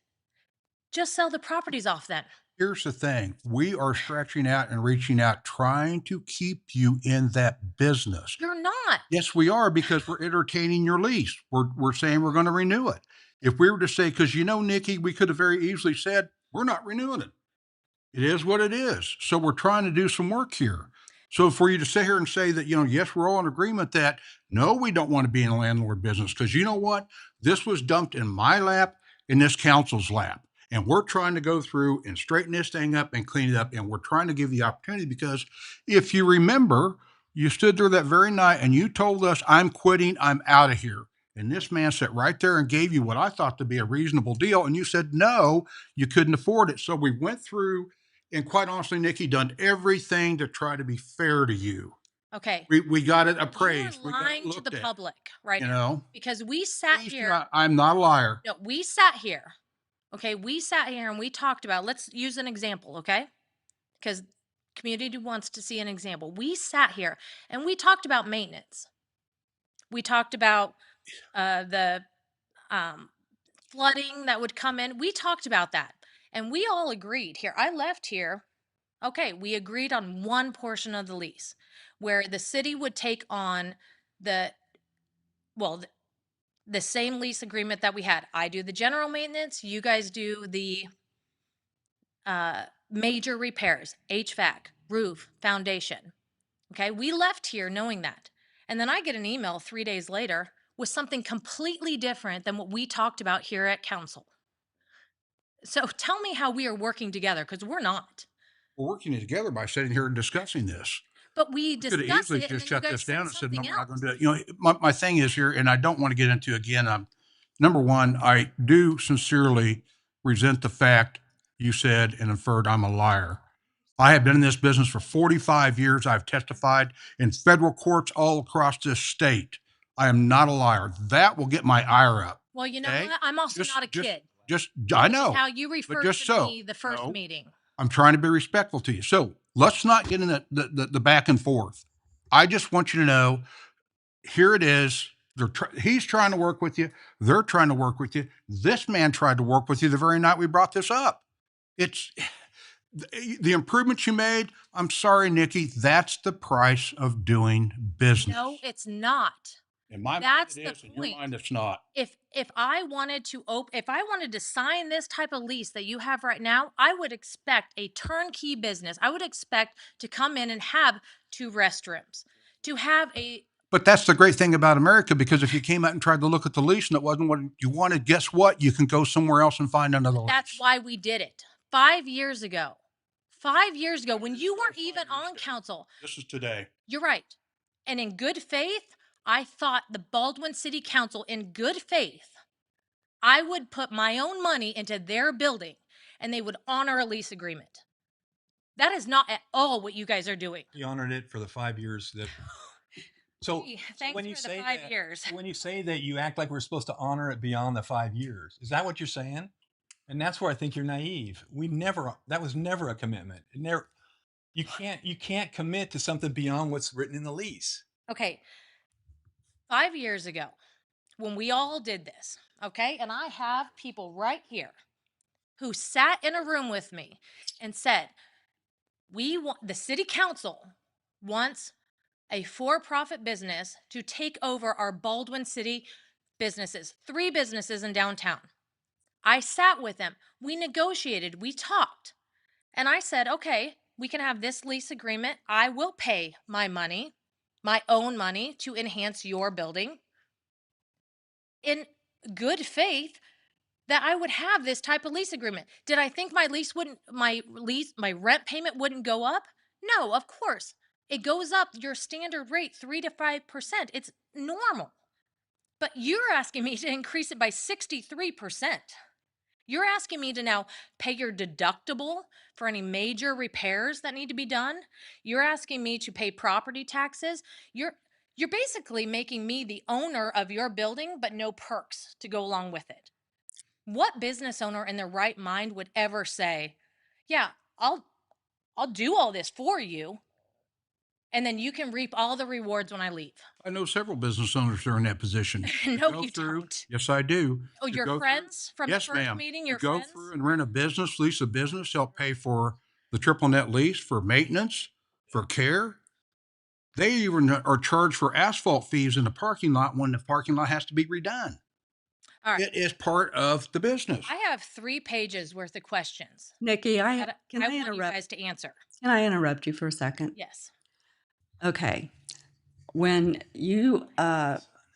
just sell the properties off then. Here's the thing. We are stretching out and reaching out, trying to keep you in that business. You're not. Yes, we are, because we're entertaining your lease. We're saying we're going to renew it. If we were to say, because Nikki, we could have very easily said, we're not renewing it. It is what it is. So we're trying to do some work here. So for you to sit here and say that, yes, we're all in agreement that, no, we don't want to be in a landlord business, because you know what? This was dumped in my lap, in this council's lap. And we're trying to go through and straighten this thing up and clean it up. And we're trying to give the opportunity, because if you remember, you stood there that very night and you told us, I'm quitting, I'm out of here. And this man sat right there and gave you what I thought to be a reasonable deal. And you said, no, you couldn't afford it. So we went through, and quite honestly, Nikki, done everything to try to be fair to you. Okay. We got it appraised. You're lying to the public right you now. know, Because we sat Please do here. not- I'm not a liar. No, we sat here. Okay, we sat here and we talked about, let's use an example, okay? Because community wants to see an example. We sat here and we talked about maintenance. We talked about the flooding that would come in. We talked about that. And we all agreed here. I left here. Okay, we agreed on one portion of the lease where the city would take on the same lease agreement that we had. I do the general maintenance, you guys do the major repairs, HVAC, roof, foundation. Okay, we left here knowing that. And then I get an email 3 days later with something completely different than what we talked about here at council. So tell me how we are working together, because we're not. We're working together by sitting here and discussing this. But we Could have discussed easily it and just then shut you this guys down said and said, no, something we're not going else. to do it. My thing is here, and I don't want to get into again, number one, I do sincerely resent the fact you said and inferred I'm a liar. I have been in this business for 45 years. I've testified in federal courts all across this state. I am not a liar. That will get my ire up. Well, you know Okay. what? I'm also Just- not a just- kid. I Which is know. how you referred just to so, me the first no. meeting. I'm trying to be respectful to you. So let's not get in the back and forth. I just want you to know, here it is. He's trying to work with you. They're trying to work with you. This man tried to work with you the very night we brought this up. It's the improvements you made. I'm sorry, Nikki. That's the price of doing business. No, it's not. In my That's mind, the it is. In your point. mind, it's not. If I wanted to if I wanted to sign this type of lease that you have right now, I would expect a turnkey business. I would expect to come in and have 2 restrooms, to have a But that's the great thing about America, because if you came out and tried to look at the lease and it wasn't what you wanted, guess what? You can go somewhere else and find another lease. That's why we did it 5 years ago. 5 years ago, when you weren't even on council. This is today. You're right. And in good faith, I thought the Baldwin City Council, in good faith, I would put my own money into their building and they would honor a lease agreement. That is not at all what you guys are doing. He honored it for the 5 years that. So Gee, so thanks when you for the say 5 that- years. When you say that you act like we're supposed to honor it beyond the 5 years, is that what you're saying? And that's where I think you're naive. That was never a commitment. You can't commit to something beyond what's written in the lease. Okay. 5 years ago, when we all did this, okay, and I have people right here who sat in a room with me and said, the city council wants a for-profit business to take over our Baldwin City businesses, 3 businesses in downtown. I sat with them. We negotiated. We talked. And I said, okay, we can have this lease agreement. I will pay my money, my own money, to enhance your building in good faith that I would have this type of lease agreement. Did I think my rent payment wouldn't go up? No, of course. It goes up your standard rate 3 to 5%. It's normal. But you're asking me to increase it by 63%. You're asking me to now pay your deductible for any major repairs that need to be done. You're asking me to pay property taxes. You're basically making me the owner of your building, but no perks to go along with it. What business owner in their right mind would ever say, yeah, I'll do all this for you, and then you can reap all the rewards when I leave? I know several business owners that are in that position. No, Go you through- don't. Yes, I do. Oh, You your go through- friends from Yes, the first ma'am. meeting, You your go friends? through and rent a business, lease a business, help pay for the triple net lease, for maintenance, for care. They even are charged for asphalt fees in the parking lot when the parking lot has to be redone. All right. It is part of the business. I have 3 pages worth of questions Nikki, that can I I want you interrupt? guys to answer. Can I interrupt you for a second? Yes. Okay. When you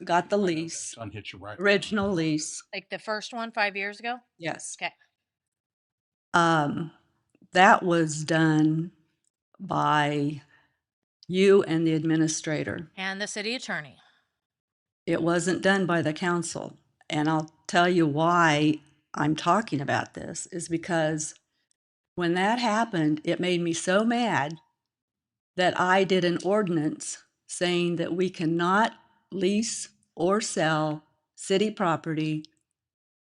got the lease, Sun hits you right. original lease, Like the first one 5 years ago? yes. Okay. That was done by you and the administrator. And the city attorney. It wasn't done by the council. And I'll tell you why I'm talking about this is because when that happened, it made me so mad that I did an ordinance saying that we cannot lease or sell city property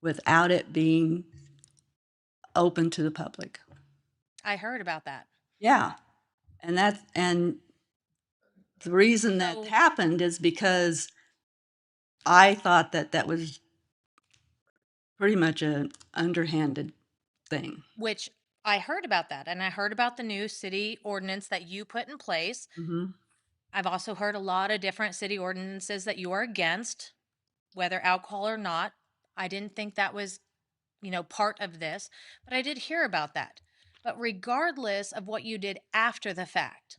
without it being open to the public. I heard about that. Yeah. And the reason that So- happened is because I thought that that was pretty much an underhanded thing. Which I heard about that. And I heard about the new city ordinance that you put in place. Mhm. I've also heard a lot of different city ordinances that you are against, whether alcohol or not. I didn't think that was, part of this, but I did hear about that. But regardless of what you did after the fact,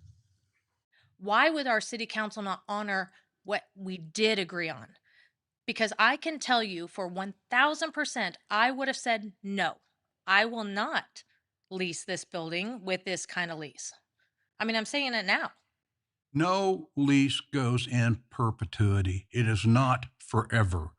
why would our city council not honor what we did agree on? Because I can tell you for 1000%, I would have said, no, I will not lease this building with this kind of lease. I mean, I'm saying it now. No lease goes in perpetuity. It is not forever.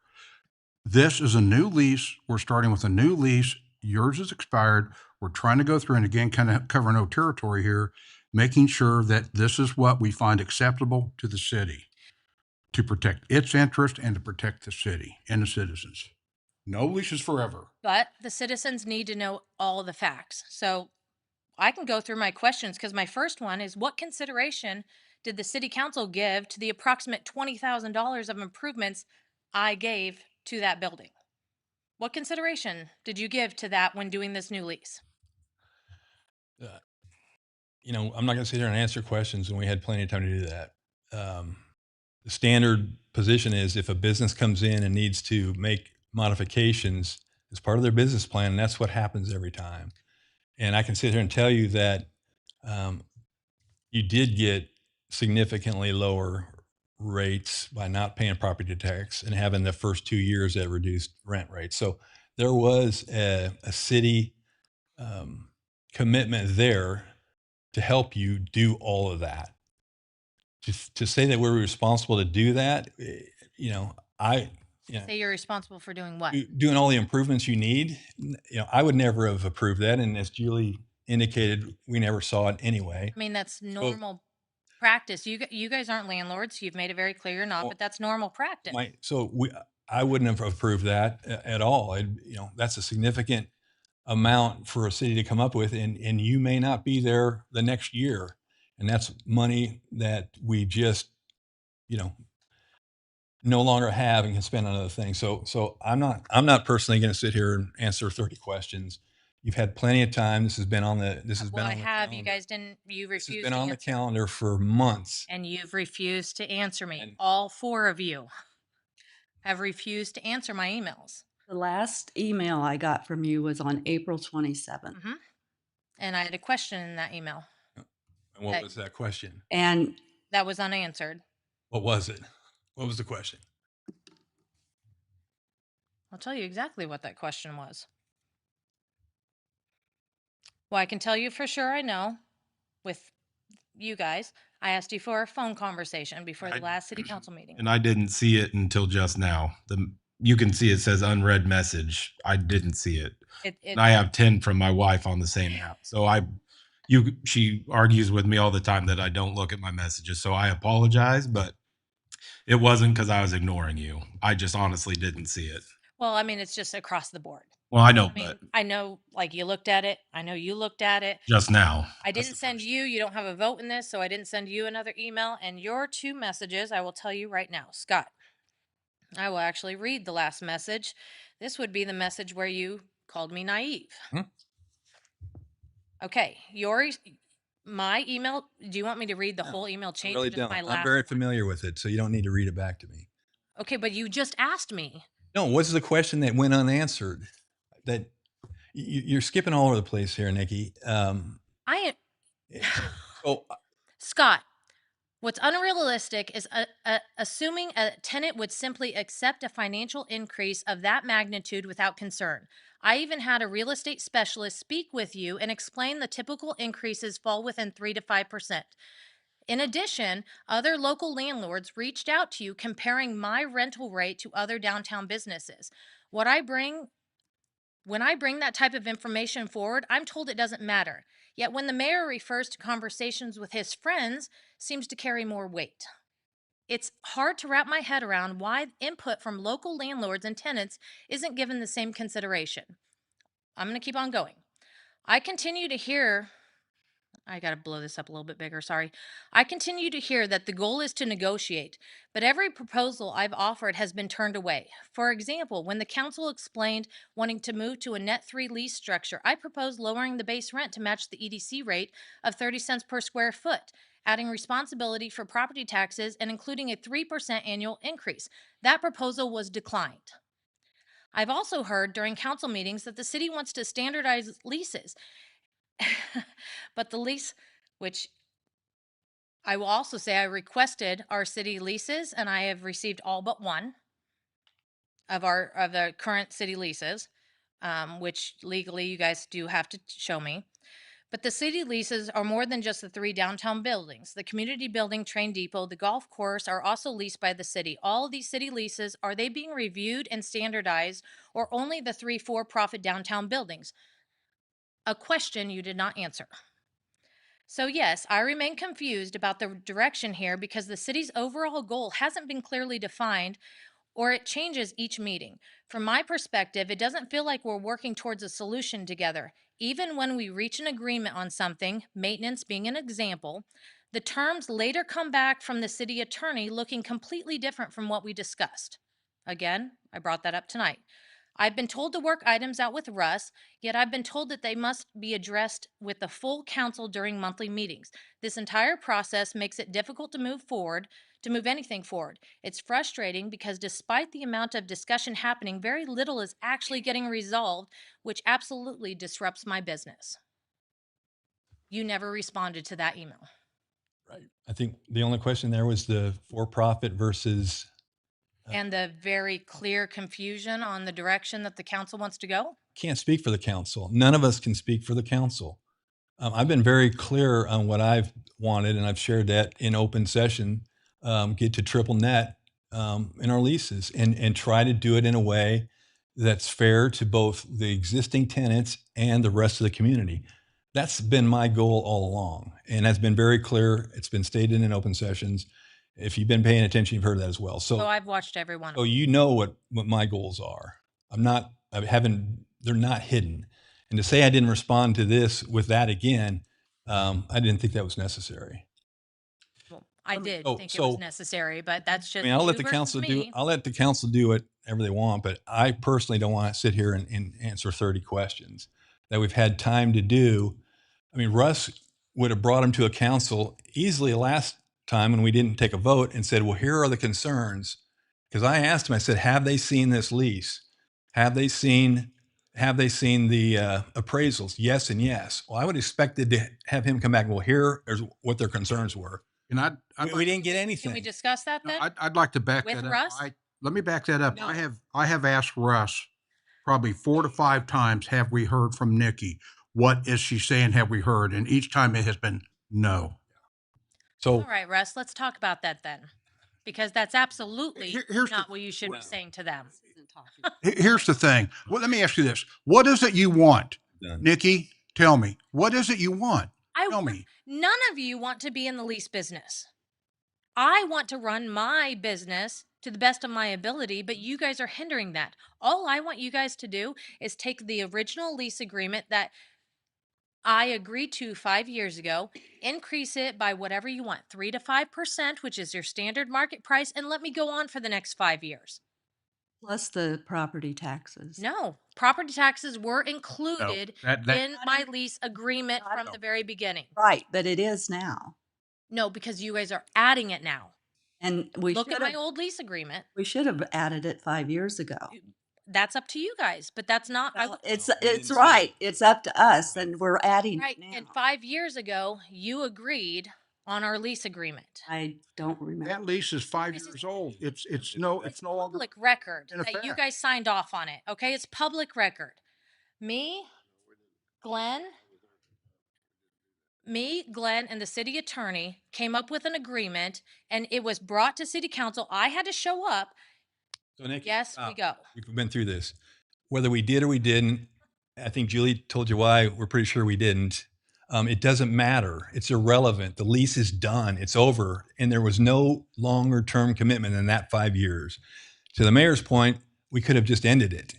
This is a new lease. We're starting with a new lease. Yours is expired. We're trying to go through and again, kind of cover no territory here, making sure that this is what we find acceptable to the city. to protect its interest and to protect the city and the citizens. No leases forever. But the citizens need to know all the facts. So I can go through my questions because my first one is what consideration did the city council give to the approximate $20,000 of improvements I gave to that building? What consideration did you give to that when doing this new lease? Uh, I'm not going to sit here and answer questions when we had plenty of time to do that. The standard position is if a business comes in and needs to make modifications as part of their business plan, and that's what happens every time. And I can sit here and tell you that you did get significantly lower rates by not paying property tax and having the first 2 years at reduced rent rates. So there was a city commitment there to help you do all of that. To say that we're responsible to do that, Say you're responsible for doing what? doing all the improvements you need, I would never have approved that. And as Julie indicated, we never saw it anyway. I mean, that's normal practice. You guys aren't landlords. You've made it very clear you're not, Well, but that's normal practice. I wouldn't have approved that at all. That's a significant amount for a city to come up with, and you may not be there the next year. And that's money that we just, no longer have and can spend on other things. So I'm not personally going to sit here and answer 30 questions. You've had plenty of time. This has been on the Well, I have. You calendar. guys didn't. You This has refused been to on the answer. calendar for months. And you've refused to answer me. And- All four of you have refused to answer my emails. The last email I got from you was on April 27th. Mhm. And I had a question in that email And what was that question? And that was unanswered. What was it? What was the question? I'll tell you exactly what that question was. Well, I can tell you for sure I know with you guys. I asked you for a phone conversation before the last city council meeting. And I didn't see it until just now. You can see it says unread message. I didn't see it. And I have 10 from my wife on the same app. So she argues with me all the time that I don't look at my messages. So I apologize, but it wasn't because I was ignoring you. I just honestly didn't see it. Well, I mean, it's just across the board. Well, I know, I mean, but I know, like, you looked at it. I know you looked at it. just now. I That's didn't the send first. you don't have a vote in this, so I didn't send you another email. And your two messages, I will tell you right now, Scott. I will actually read the last message. This would be the message where you called me naive. Hmm. Okay, my email. Do you want me to read the whole email I chain? really or just don't. my I'm last very one? familiar with it, so you don't need to read it back to me. Okay, but you just asked me. No, what's the question that went unanswered? That you're skipping all over the place here, Nikki. I So Scott, what's unrealistic is assuming a tenant would simply accept a financial increase of that magnitude without concern. I even had a real estate specialist speak with you and explain the typical increases fall within 3 to 5%. In addition, other local landlords reached out to you comparing my rental rate to other downtown businesses. What I bring When I bring that type of information forward, I'm told it doesn't matter. Yet when the mayor refers to conversations with his friends, seems to carry more weight. It's hard to wrap my head around why input from local landlords and tenants isn't given the same consideration. I'm going to keep on going. I continue to hear I got to blow this up a little bit bigger. Sorry. I continue to hear that the goal is to negotiate, but every proposal I've offered has been turned away. For example, when the council explained wanting to move to a net 3 lease structure, I proposed lowering the base rent to match the EDC rate of 30 cents per square foot, adding responsibility for property taxes and including a 3% annual increase. That proposal was declined. I've also heard during council meetings that the city wants to standardize leases. But the lease, which I will also say I requested our city leases and I have received all but one of the current city leases, which legally you guys do have to show me. But the city leases are more than just the 3 downtown buildings. The community building, train depot, the golf course are also leased by the city. All of these city leases, are they being reviewed and standardized, or only the 3 for-profit downtown buildings? A question you did not answer. So, yes, I remain confused about the direction here because the city's overall goal hasn't been clearly defined or it changes each meeting. From my perspective, it doesn't feel like we're working towards a solution together. Even when we reach an agreement on something, maintenance being an example, the terms later come back from the city attorney looking completely different from what we discussed. Again, I brought that up tonight. I've been told to work items out with Russ, yet I've been told that they must be addressed with the full council during monthly meetings. This entire process makes it difficult to move anything forward. It's frustrating because despite the amount of discussion happening, very little is actually getting resolved, which absolutely disrupts my business. You never responded to that email. Right. I think the only question there was the for-profit versus, And the very clear confusion on the direction that the council wants to go. can't speak for the council. None of us can speak for the council. I've been very clear on what I've wanted, and I've shared that in open session, get to triple net in our leases and try to do it in a way that's fair to both the existing tenants and the rest of the community. That's been my goal all along, and that's been very clear. It's been stated in open sessions. If you've been paying attention, you've heard that as well. So I've watched every one of So them. you know what my goals are. They're not hidden. And to say I didn't respond to this with that again, I didn't think that was necessary. Well, I did Oh, think it so- was necessary, but that's I just mean, I'll let you the versus council me. I'll let the council do whatever they want, but I personally don't want to sit here and answer 30 questions that we've had time to do. I mean, Russ would have brought them to a council easily last time when we didn't take a vote and said, well, here are the concerns. Because I asked him, I said, have they seen this lease? Have they seen the appraisals? Yes and yes. Well, I would expected to have him come back. Well, here is what their concerns were. And We didn't get Can anything. we discuss that then? I'd like to back With that up. Russ? Let me back that up. No. I have asked Russ probably 4 to 5 times, have we heard from Nikki? What is she saying? Have we heard? And each time it has been no. So All right, Russ, let's talk about that then. Because that's absolutely Here's not the- what you should be saying to them. Here's the thing. Well, let me ask you this. What is it you want? Done. Nikki, tell me. What is it you want? I Tell want- me. None of you want to be in the lease business. I want to run my business to the best of my ability, but you guys are hindering that. All I want you guys to do is take the original lease agreement that I agreed to 5 years ago, increase it by whatever you want, 3 to 5%, which is your standard market price, and let me go on for the next 5 years. Plus the property taxes. No, property taxes were included that- in my lease agreement Not- from the very beginning. Right, but it is now. No, because you guys are adding it now. And we Look should at my have, old lease agreement. we should have added it 5 years ago. That's up to you guys, but that's not Well, it's we didn't it's see right. It's up to us, and we're adding right. it And now. 5 years ago, you agreed on our lease agreement. I don't remember. That lease is 5 This is- years old. It's no longer. Public record in that you effect. guys signed off on it. Okay, it's public record. Me, Glenn, and the city attorney came up with an agreement, and it was brought to city council. I had to show up. So Nikki, Yes, we go. we've been through this. Whether we did or we didn't, I think Julie told you why. We're pretty sure we didn't. It doesn't matter. It's irrelevant. The lease is done. It's over. And there was no longer term commitment than that 5 years. To the mayor's point, we could have just ended it.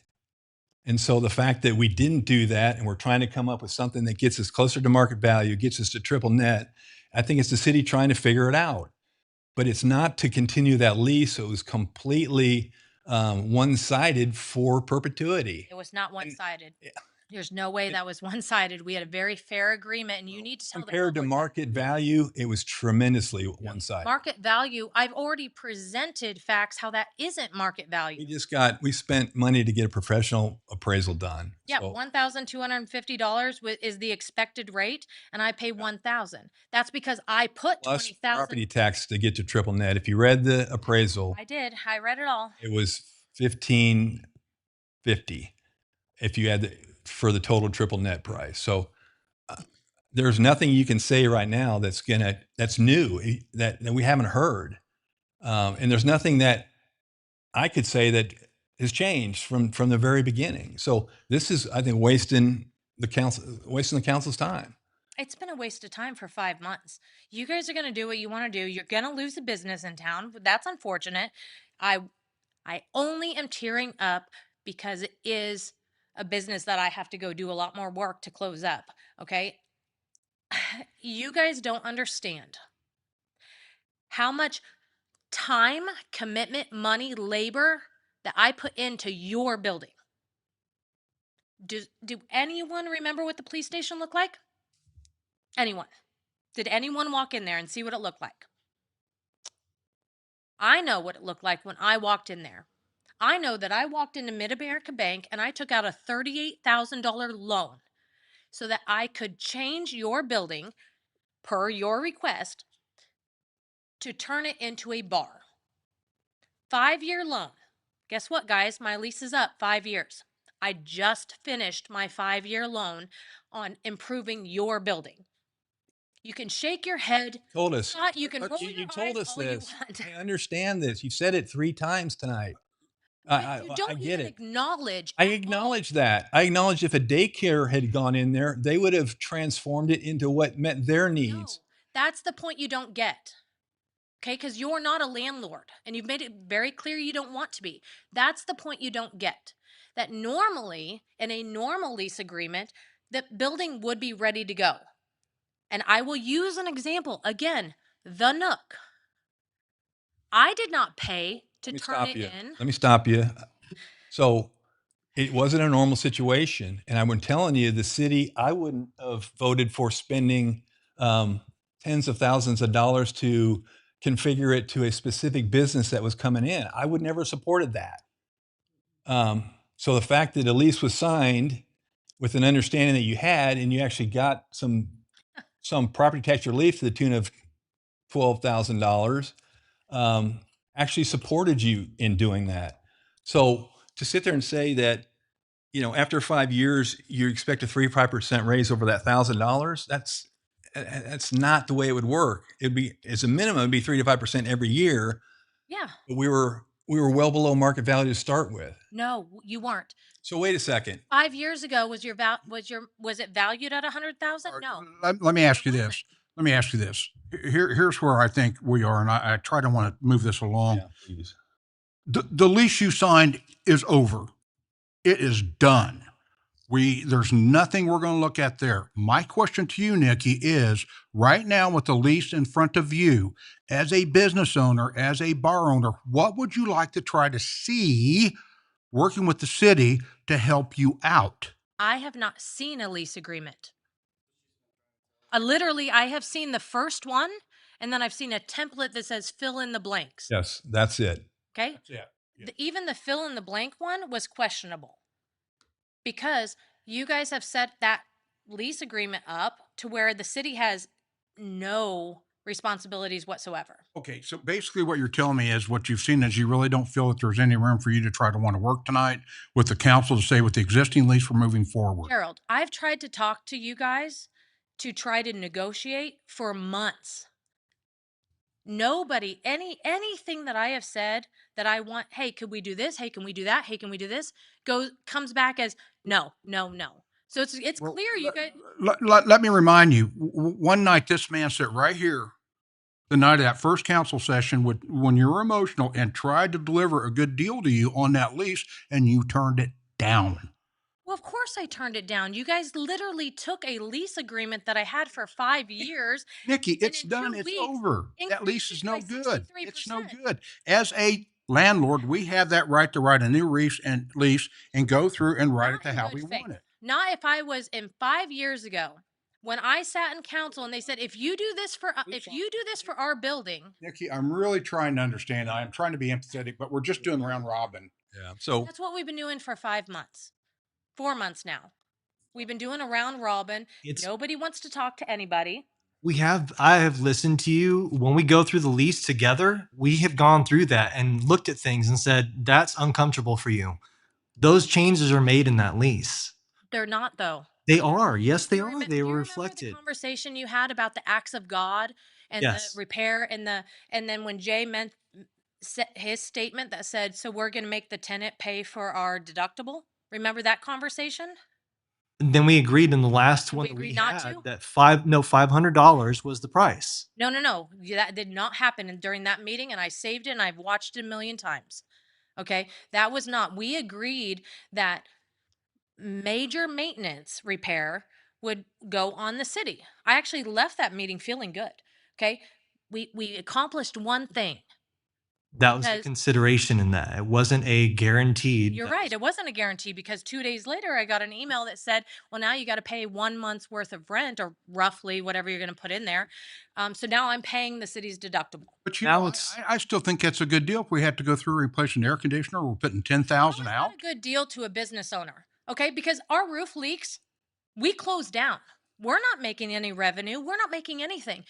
And so the fact that we didn't do that and we're trying to come up with something that gets us closer to market value, gets us to triple net, I think it's the city trying to figure it out. But it's not to continue that lease. It was completely one-sided for perpetuity. It was not one-sided. yeah. There's no way that was one-sided. We had a very fair agreement, and you need to tell the Compared to public that. market value, it was tremendously one-sided. Market value, I've already presented facts how that isn't market value. We spent money to get a professional appraisal done. Yeah, So $1,250 is the expected rate, and I pay $1,000. That's because I put plus 20,000. property tax to get to triple net. If you read the appraisal, I did. I read it all. it was $1,550 if you had for the total triple net price. So there's nothing you can say right now that's new that we haven't heard, and there's nothing that I could say that has changed from the very beginning. So this is, I think, wasting the council's time. It's been a waste of time for 5 months. You guys are going to do what you want to do. You're going to lose a business in town. But that's unfortunate. I I only am tearing up because it is a business that I have to go do a lot more work to close up. Okay. You guys don't understand how much time, commitment, money, labor that I put into your building. Do anyone remember what the police station looked like? Anyone? Did anyone walk in there and see what it looked like? I know what it looked like when I walked in there. I know that I walked into Mid America Bank and I took out a $38,000 loan so that I could change your building per your request to turn it into a bar. 5-year loan. Guess what, guys? My lease is up 5 years. I just finished my 5-year loan on improving your building. You can shake your head. Told us. You can roll You your told eyes us all you this. want. I understand this. You said it 3 times tonight. But you I don't get even it. acknowledge. I at all. acknowledge that. I acknowledge if a daycare had gone in there, they would have transformed it into what met their No, needs. that's the point you don't get. Okay, because you're not a landlord and you've made it very clear you don't want to be. That's the point you don't get. That normally, in a normal lease agreement, the building would be ready to go. And I will use an example again, the Nook. I did not pay to Let me turn stop it you. in. Let me stop you. So it wasn't a normal situation. And I've been telling you, the city, I wouldn't have voted for spending tens of thousands of dollars to configure it to a specific business that was coming in. I would never have supported that. So the fact that a lease was signed with an understanding that you had, and you actually got some property tax relief to the tune of $12,000, actually supported you in doing that. So to sit there and say that, after 5 years you expect a 3-5% raise over that $1,000, that's not the way it would work. It'd be, as a minimum, it'd be 3 to 5% every year. Yeah. But we were well below market value to start with. No, you weren't. So wait a second. 5 years ago was it valued at 100,000? All right, No. Let me ask you It this. wasn't. Let me ask you this. Here's where I think we are, and I try to want to move this along. Yeah, please. The lease you signed is over. It is done. There's nothing we're going to look at there. My question to you, Nikki, is right now with the lease in front of you, as a business owner, as a bar owner, what would you like to try to see working with the city to help you out? I have not seen a lease agreement. Literally, I have seen the first one, and then I've seen a template that says fill in the blanks. Yes, that's it. Okay. Yeah. Yeah. Even the fill in the blank one was questionable because you guys have set that lease agreement up to where the city has no responsibilities whatsoever. Okay, so basically what you're telling me is what you've seen is you really don't feel that there's any room for you to try to want to work tonight with the council to say with the existing lease we're moving forward. Gerald, I've tried to talk to you guys to try to negotiate for months. Nobody, anything that I have said that I want, hey, could we do this? Hey, can we do that? Hey, can we do this? Comes back as no, no, no. So it's Well, clear you guys. Let me remind you, one night this man sat right here, the night of that first council session, when you were emotional and tried to deliver a good deal to you on that lease, and you turned it down. Well, of course I turned it down. You guys literally took a lease agreement that I had for 5 years. Nikki, And it's in done. 2 It's weeks, over. That increased lease is it no by good. It's no 63%. good. As a landlord, we have that right to write a new lease and go through and write Not it to in how good we faith. want it. Not if I was in 5 years ago when I sat in council and they said, if you do this for our building, Nikki, I'm really trying to understand. I'm trying to be empathetic, but we're just doing round robin. Yeah. So that's what we've been doing for 5 months, 4 months now. We've been doing a round robin. Nobody wants to talk to anybody. I have listened to you. When we go through the lease together, we have gone through that and looked at things and said, that's uncomfortable for you. Those changes are made in that lease. They're not, though. They are. Yes, they You are. remem- They do were you remember reflected. the conversation you had about the acts of God and Yes. the repair and then when Jay said his statement that said, so we're going to make the tenant pay for our deductible. Remember that conversation? then we agreed in the last And one we that we agreed not had to? that $500 was the price. No, no, no. That did not happen during that meeting, and I saved it and I've watched it a million times. Okay. That was not, we agreed that major maintenance repair would go on the city. I actually left that meeting feeling good. Okay. We accomplished one thing. That was the Because consideration in that. It wasn't a guaranteed. you're that right. was- It wasn't a guarantee because 2 days later, I got an email that said, well, now you got to pay 1 month's worth of rent or roughly whatever you're going to put in there. So now I'm paying the city's deductible. But Now know, it's- I still think that's a good deal. If we have to go through and replace an air conditioner, we're putting 10,000 How is out. that a good deal to a business owner? Okay, because our roof leaks, we close down. We're not making any revenue. We're not making anything.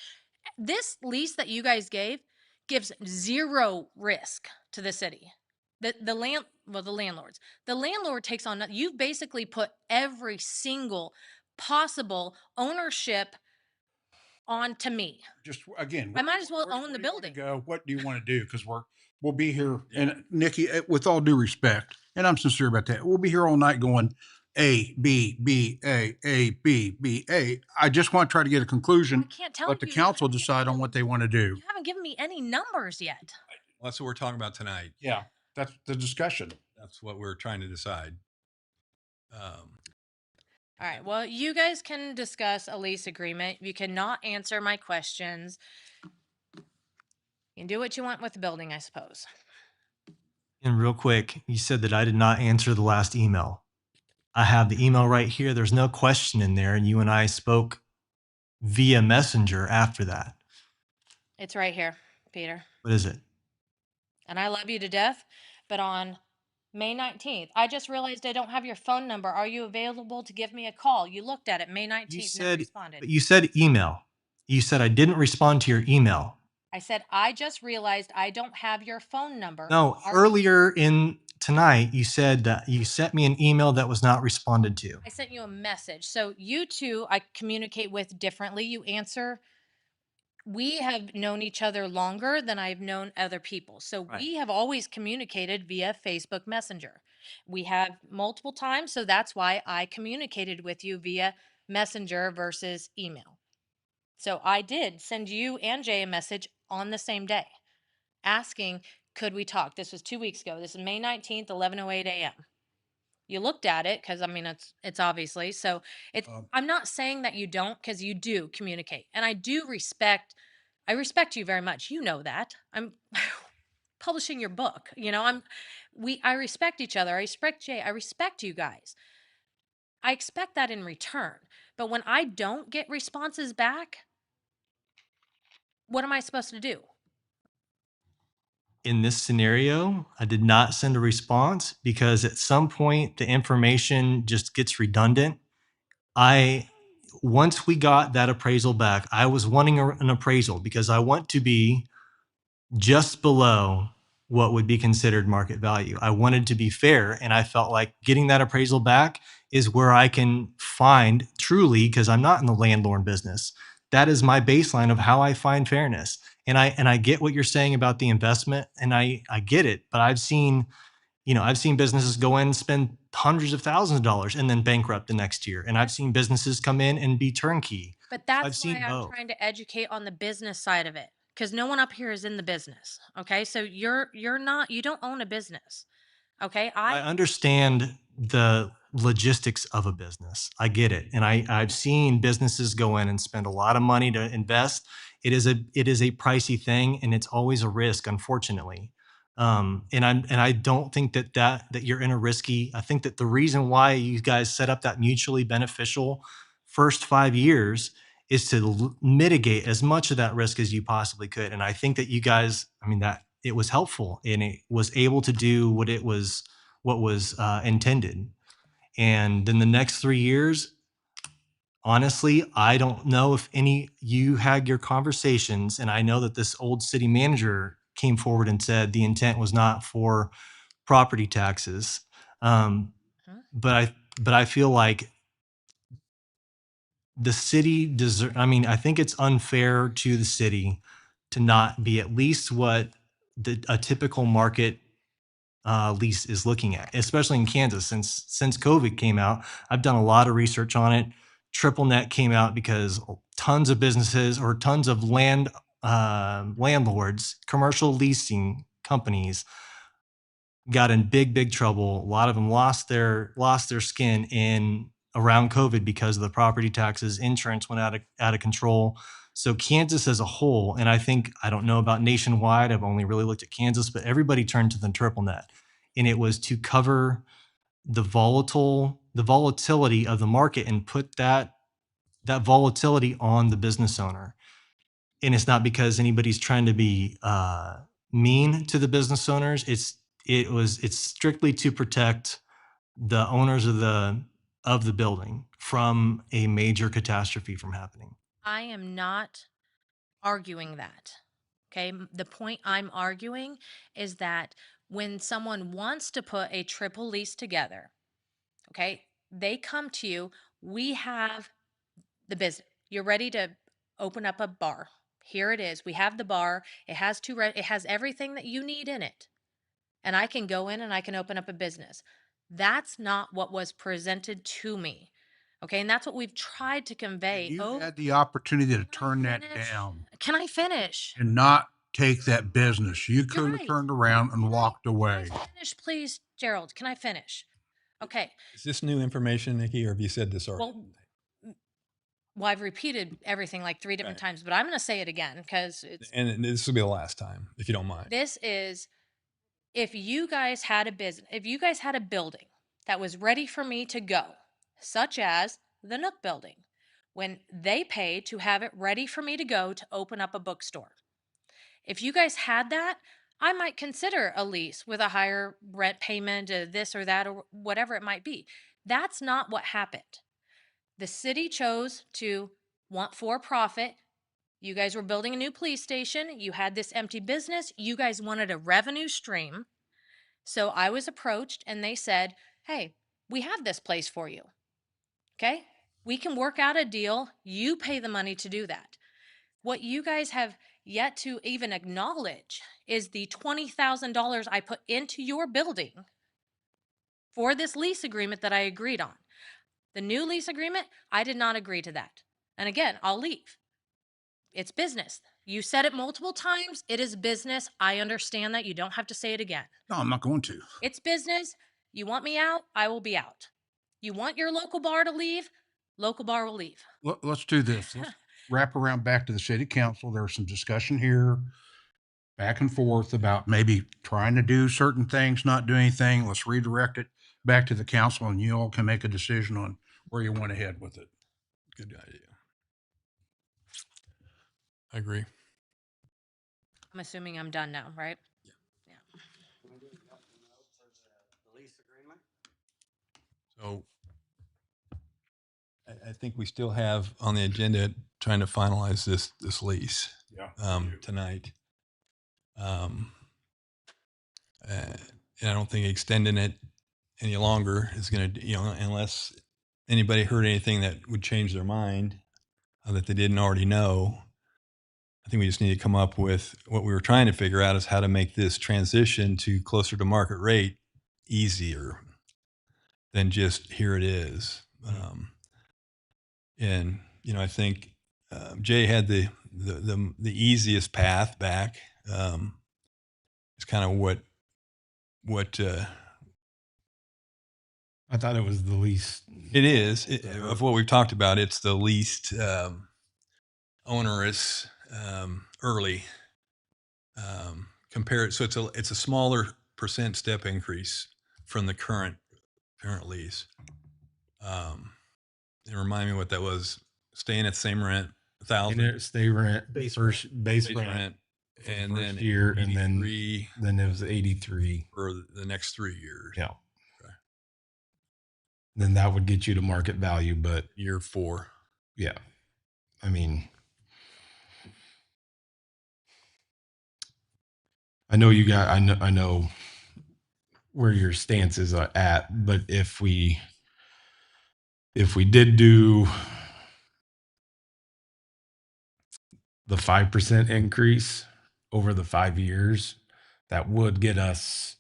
This lease that you guys gave gives zero risk to the city. The landlords. The landlord takes on, you've basically put every single possible ownership onto me. Just again, I might as well where- own where the do you wanna building. Go. What do you want to do? Because we'll be here. And Nikki, with all due respect, and I'm sincere about that, we'll be here all night going A, B, B, A, B, B, A. I just want to try to get a I conclusion. can't tell Let the you. council decide on what they want to do. You haven't given me any numbers yet. Well, that's what we're talking about tonight. Yeah, that's the discussion. That's what we're trying to decide. All right. Well, you guys can discuss a lease agreement. You cannot answer my questions. You can do what you want with the building, I suppose. And real quick, you said that I did not answer the last email. I have the email right here. There's no question in there. And you and I spoke via Messenger after that. It's right here, Peter. What is it? And I love you to death. But on May 19th, I just realized I don't have your phone number. Are you available to give me a call? You looked at it May 19th, You never said, responded. but you said email. You said I didn't respond to your email. I said, I just realized I don't have your phone number. No, Are- earlier in tonight, you said that you sent me an email that was not responded to. I sent you a message. So you two, I communicate with differently. You answer. We have known each other longer than I've known other people. So Right. we have always communicated via Facebook Messenger. We have multiple times. So that's why I communicated with you via Messenger versus email. So I did send you and Jay a message on the same day asking, could we talk? This was 2 weeks ago. This is May 19th, 11:08 a.m. You looked at it because I mean it's obviously so it's I'm not saying that you don't because you do communicate and I respect you very much. You know that. I'm publishing your book. You know, I respect each other. I respect Jay. I respect you guys. I expect that in return. But when I don't get responses back, what am I supposed to do? In this scenario, I did not send a response because at some point the information just gets redundant. Once we got that appraisal back, I was wanting an appraisal because I want to be just below what would be considered market value. I wanted to be fair, and I felt like getting that appraisal back is where I can find truly, because I'm not in the landlord business. That is my baseline of how I find fairness. And I get what you're saying about the investment, and I get it, but I've seen businesses go in and spend hundreds of thousands of dollars and then bankrupt the next year. And I've seen businesses come in and be turnkey. But that's I've why seen I'm both. trying to educate on the business side of it. Because no one up here is in the business. Okay. So you don't own a business. Okay. I understand the logistics of a business. I get it. And I've seen businesses go in and spend a lot of money to invest. It is a pricey thing, and it's always a risk, unfortunately. And I don't think that you're in a risky. I think that the reason why you guys set up that mutually beneficial first 5 years is to mitigate as much of that risk as you possibly could. And I think that you guys, that it was helpful and it was able to do what was intended. And then the next 3 years, honestly, I don't know if you had your conversations, and I know that this old city manager came forward and said the intent was not for property taxes. But I feel like the city I think it's unfair to the city to not be at least what a typical market lease is looking at, especially in Kansas. Since COVID came out, I've done a lot of research on it. Triple net came out because tons of businesses or tons of landlords, commercial leasing companies got in big trouble. A lot of them lost their skin in around COVID because of the property taxes. Insurance went out of control. So Kansas as a whole, and I don't know about nationwide. I've only really looked at Kansas, but everybody turned to the triple net, and it was to cover the volatility of the market and put that volatility on the business owner. And it's not because anybody's trying to be mean to the business owners. It's strictly to protect the owners of the building from a major catastrophe from happening. I am not arguing that. Okay. The point I'm arguing is that when someone wants to put a triple lease together, okay, they come to you. We have the business. You're ready to open up a bar. Here it is. We have the bar. It has it has everything that you need in it. And I can go in and I can open up a business. That's not what was presented to me. Okay. And that's what we've tried to convey. You had the opportunity to turn that finish? down Can I finish? and not take that business. You could have right. turned around and walked away. Can I finish, please, Gerald? Can I finish? Okay. Is this new information, Nikki, or have you said this already? Well, I've repeated everything like 3 different times, but I'm going to say it again because it's. And this will be the last time, if you don't mind. This is, if you guys had a business, if you guys had a building that was ready for me to go, such as the Nook building, when they paid to have it ready for me to go to open up a bookstore. If you guys had that, I might consider a lease with a higher rent payment, this or that, or whatever it might be. That's not what happened. The city chose to want for profit. You guys were building a new police station. You had this empty business. You guys wanted a revenue stream. So I was approached and they said, hey, we have this place for you. Okay? We can work out a deal. You pay the money to do that. What you guys have yet to even acknowledge is the $20,000 I put into your building for this lease agreement that I agreed on. The new lease agreement, I did not agree to that. And again, I'll leave. It's business. You said it multiple times. It is business. I understand that. You don't have to say it again. No, I'm not going to. It's business. You want me out? I will be out. You want your local bar to leave? Local bar will leave. Let's do this. Let's wrap around back to the city council. There was some discussion here, back and forth about maybe trying to do certain things, not do anything. Let's redirect it back to the council and you all can make a decision on where you want to head with it. Good idea. I agree. I'm assuming I'm done now, right? Yeah. So I think we still have on the agenda trying to finalize this lease tonight. And I don't think extending it any longer is going to, unless anybody heard anything that would change their mind that they didn't already know. I think we just need to come up with what we were trying to figure out is how to make this transition to closer to market rate easier than just here it is. And, I think Jay had the easiest path back. It's kind of what I thought it was the least. it is of what we've talked about. It's the least onerous early compared. So it's a smaller percent step increase from the current lease. And remind me what that was. Staying at the same rent, $1,000 Stay rent, Base base base rent, rent, and first then year, and then 83 it was 83. for the next 3 years. Yeah. Okay. Then that would get you to market value, but Year 4. yeah, I mean, I know where your stance is at, but if we did do the 5% increase over the 5 years, that would get us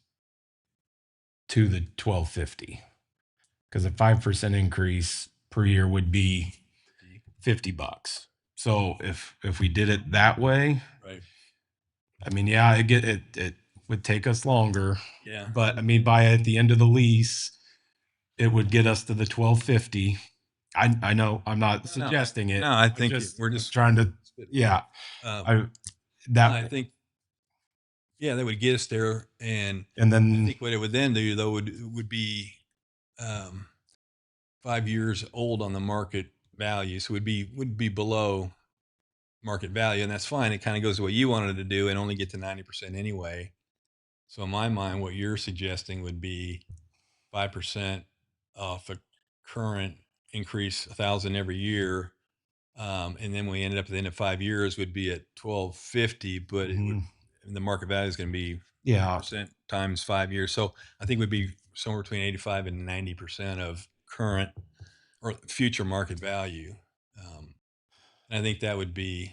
to the 1250. Because a 5% increase per year would be $50. So if we did it that way, Right. I mean, yeah, it would take us longer, Yeah. but I mean, by at the end of the lease, it would get us to the 1250. I know I'm not suggesting it. No, I I'm think we're I'm just trying to, yeah. Um, I think, yeah, that would get us there. And and I then think what it would then do though would be 5 years old on the market value. So would be below market value, and that's fine. It kind of goes to what you wanted to do and only get to 90% anyway. So in my mind, what you're suggesting would be 5% off the current increase, 1,000 every year. And then we ended up at the end of 5 years would be at 1,250, but it would, the market value is going to be yeah, percent times 5 years. So I think it would be somewhere between 85 and 90% of current or future market value. And I think that would be,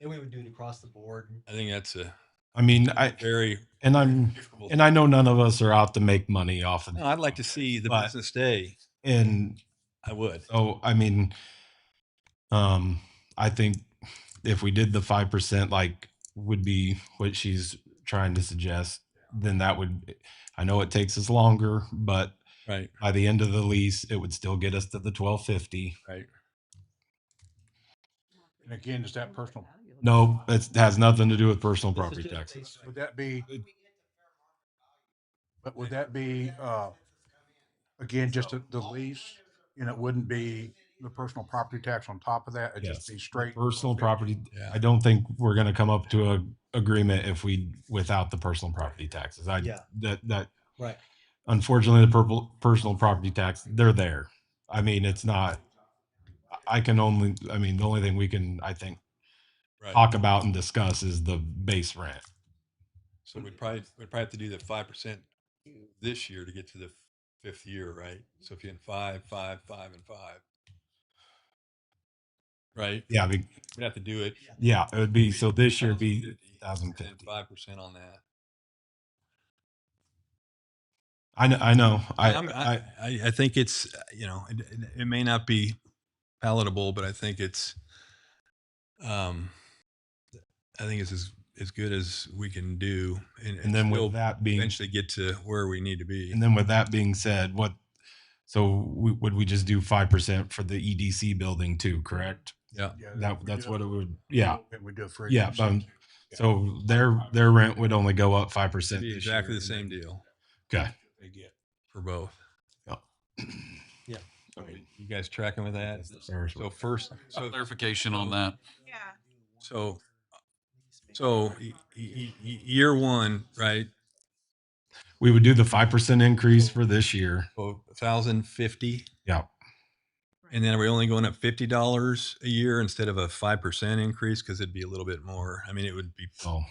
And we would do it across the board. I think that's a I mean, very, and difficult. I know none of us are out to make money off of No, it. I'd like to see the But- business stay. And I would. so, I mean, I think if we did the 5%, like would be what she's trying to suggest, then that would, I know it takes us longer, but Right. by the end of the lease, it would still get us to the 1250. Right. And again, is that personal? No, it has nothing to do with personal property taxes. Would that be? But would that be, again, just the lease? And it wouldn't be the personal property tax on top of that? It'd Yes. just be straight? Personal property. Yeah. I don't think we're going to come up to a agreement if we without the personal property taxes. Yeah. That Right. unfortunately the personal property tax, they're there. I mean, it's not. I mean, the only thing we can, I think, Right. talk about and discuss is the base rent. So we'd probably have to do the 5% this year to get to the 5th year, right? So if you had 5, 5, 5, and 5, right? Yeah, We'd have to do it. yeah, it would be so this year it'd be 1,050 1,050. and 5% on that. I know. I think it's, it may not be palatable, but I think it's, I think it's as good as we can do, And then still with that being eventually get to where we need to be. And then with that being said, would we just do 5% for the EDC building too, correct? Yeah. That's what it would, yeah. We do it for. Yeah, so their rent would only go up 5%. Be this exactly year, the and same deal then- Okay. for both. Yeah. You guys tracking with that? So first, Clarification on that. so year one, right? We would do the 5% increase for this year. So 1,050. Yeah. And then are we only going up $50 a year instead of a 5% increase? Because it'd be a little bit more. I mean, it would be, Oh,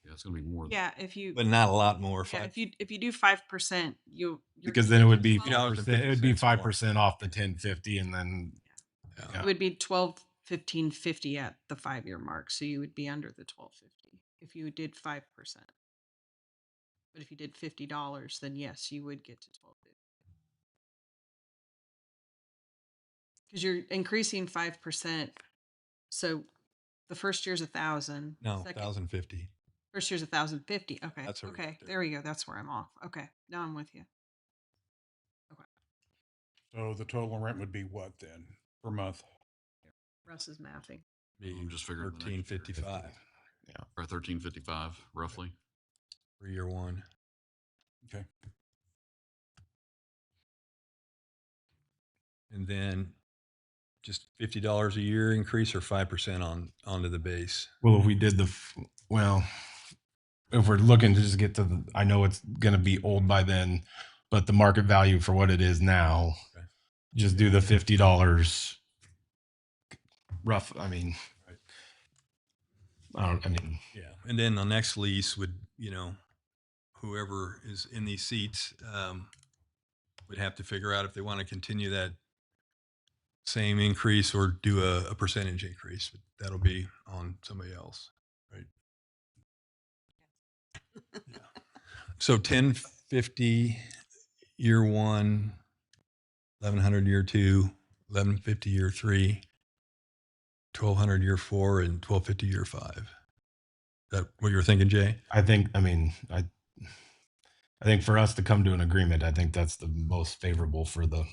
Yeah, it's going to be more. Yeah, if you but not a lot more. yeah, Five- if you do 5%, you're because then it would be $50 it would be more. 5% off the 1050, and then Yeah. it would be 12, 15, 50 at the 5-year mark. So you would be under the 1250 if you did 5%. But if you did $50, then yes, you would get to 1250. Because you're increasing 5%. So the first year's 1,000. No, second- 1,050. First year's 1,050. Okay. That's what we okay. did. There we go. That's where I'm off. Okay. Now I'm with you. So the total rent would be what then per month? Russ is mathing. Be I'm just figuring the next year. 1355 Or 1355 roughly. for year one. Okay. And then just $50 a year increase or 5% onto the base. well, if we did if we're looking to just get to the, I know it's going to be old by then, but the market value for what it is now, Okay. just do the $50 rough. I mean, Yeah. And then the next lease would, whoever is in these seats would have to figure out if they want to continue that same increase or do a percentage increase. But that'll be on somebody else, right? Yeah. So 10, 1,250 year one, 1,100 year two, 1,150 year three, 1,200 year four, and 1,250 year five. Is that what you were thinking, Jay? I think, I think for us to come to an agreement, I think that's the most favorable for the,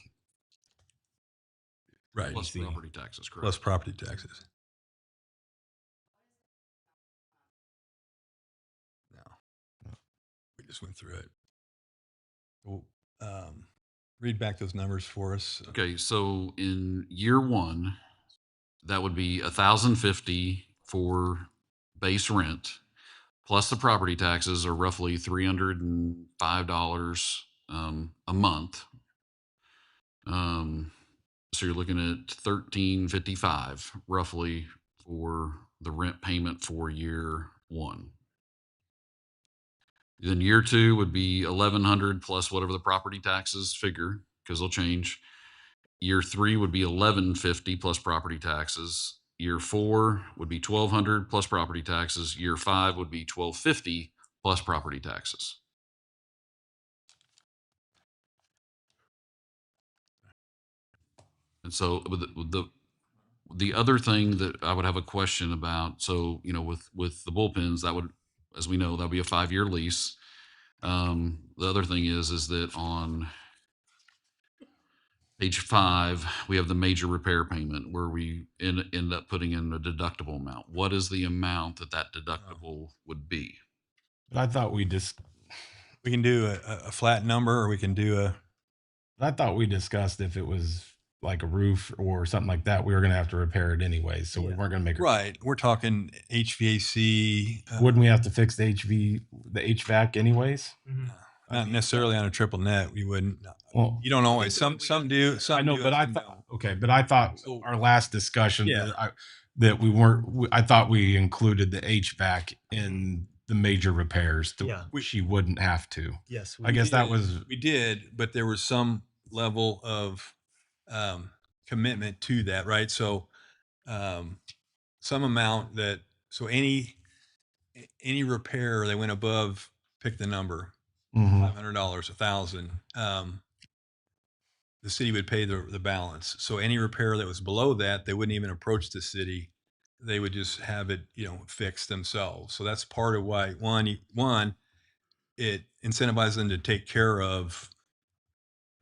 Right. Plus see. property taxes, correct? Plus property taxes. No. We just went through it. Well, read back those numbers for us. Okay, so in year one, that would be 1,050 for base rent, plus the property taxes are roughly $305 a month. So you're looking at $1,355 roughly for the rent payment for year one. Then year two would be 1,100 plus whatever the property taxes figure, because they'll change. Year three would be 1,150 plus property taxes. Year four would be 1,200 plus property taxes. Year five would be 1,250 plus property taxes. And so with the other thing that I would have a question about, so with the bullpens, that would, as we know, that'll be a 5-year lease. The other thing is that on page 5, we have the major repair payment where we end up putting in a deductible amount. What is the amount that deductible would be? but I thought we just, We can do a flat number, or we can do a. I thought we discussed if it was like a roof or something like that, we were going to have to repair it anyway. So we Yeah. weren't going to make it. Right. We're talking HVAC. Wouldn't we have to fix the HVAC anyways? Not necessarily on a triple net. We wouldn't. Well, You don't always. Some do. Some I know, do, but I some thought, don't. okay, but I thought So- our last discussion Yeah. that we weren't, I thought we included the HVAC in the major repairs. Yeah. She wouldn't have to. Yes. I guess that did. was, We did, but there was some level of commitment to that, right? So some amount that, so any repair that went above, pick the number, mhm. $500, 1,000, the city would pay the balance. So any repair that was below that, they wouldn't even approach the city. They would just have it, fixed themselves. So that's part of why one, it incentivizes them to take care of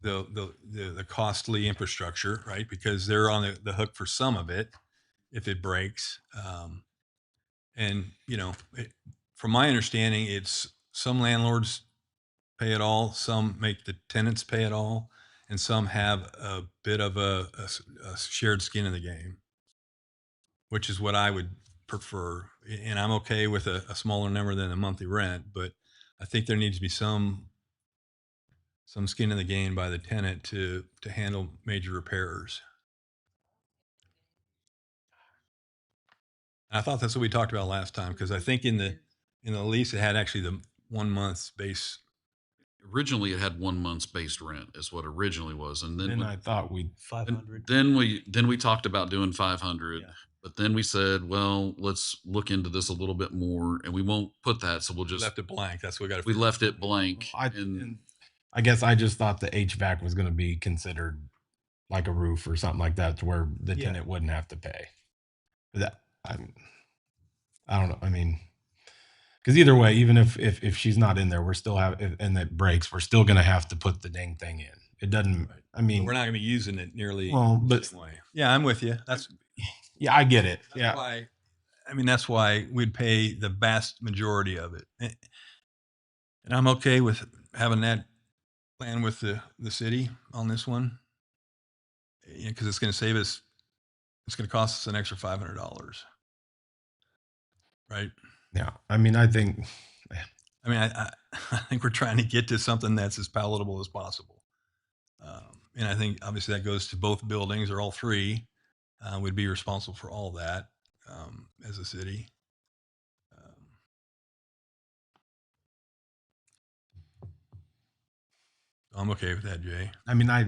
the costly infrastructure, right? Because they're on the hook for some of it if it breaks. And from my understanding, it's some landlords pay it all, some make the tenants pay it all, and some have a bit of a shared skin in the game, which is what I would prefer. And I'm okay with a smaller number than a monthly rent, but I think there needs to be some skin in the game by the tenant to handle major repairs. I thought that's what we talked about last time, because I think in the lease it had actually the 1 month's base. Originally, it had 1 month's base rent is what originally was, and then And I thought we, 500. then we talked about doing 500. Yeah. But then we said, well, let's look into this a little bit more, and we won't put that. So we'll just Left it blank. That's what we got to. we left it blank. and I guess I just thought the HVAC was going to be considered like a roof or something like that, to where the Yeah. tenant wouldn't have to pay. But that, I don't know. I mean, because either way, even if she's not in there, we're still and it breaks, we're still going to have to put the dang thing in. It doesn't. I mean, We're not going to be using it nearly. Well, the but- same way. Yeah, I'm with you. That's yeah, I get it. Yeah, why. I mean, that's why we'd pay the vast majority of it, and I'm okay with having that plan with the city on this one, because it's going to save us. It's going to cost us an extra $500, right? yeah. I mean, I think. I mean, I think we're trying to get to something that's as palatable as possible. And I think obviously that goes to both buildings, or all three. We'd be responsible for all that as a city. I'm okay with that, Jay. I mean, I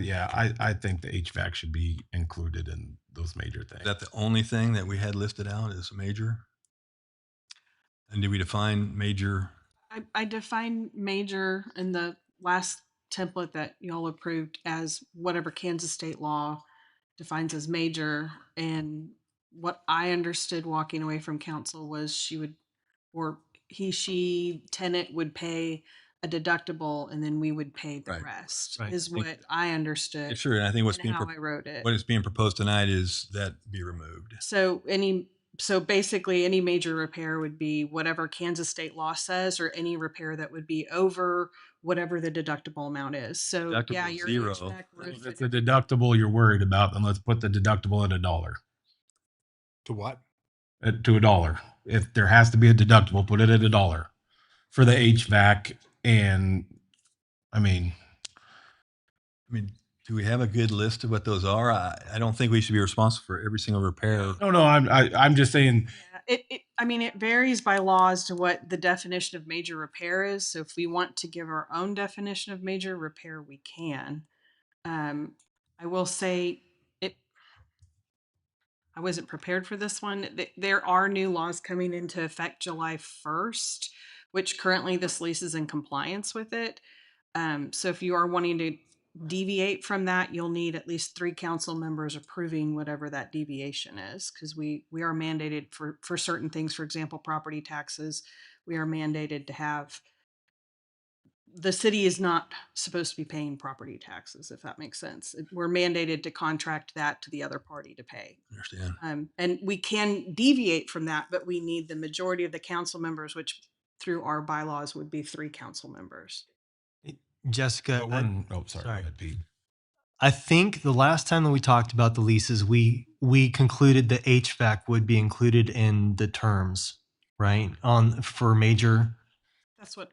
think the HVAC should be included in those major things. Is that the only thing that we had listed out as a major? And did we define major? I define major in the last template that y'all approved as whatever Kansas state law defines as major. And what I understood walking away from council was she would, or she tenant would pay a deductible and then we would pay the Right. rest Right. is I think- what I understood. Yeah, sure. And I think and how I wrote it. what is being proposed tonight is that be removed. So basically any major repair would be whatever Kansas state law says, or any repair that would be over whatever the deductible amount is. So yeah, Deductible your zero. HVAC roof If it's a deductible you're worried about, then let's put the deductible at $1. To what? To $1. If there has to be a deductible, put it at $1 for the HVAC. And I mean, Do we have a good list of what those are? I don't think we should be responsible for every single repair. no, I'm just saying, Yeah, it varies by law as to what the definition of major repair is. So if we want to give our own definition of major repair, we can. I will say I wasn't prepared for this one. There are new laws coming into effect July 1st, which currently this lease is in compliance with it. So if you are wanting to deviate from that, you'll need at least 3 council members approving whatever that deviation is, because we are mandated for certain things. For example, property taxes, we are mandated to have. The city is not supposed to be paying property taxes, if that makes sense. We're mandated to contract that to the other party to pay. Understand? And we can deviate from that, but we need the majority of the council members, which through our bylaws would be 3 council members. Jessica, sorry. sorry. Go ahead, Pete. I think the last time that we talked about the leases, we concluded that HVAC would be included in the terms, right? For major.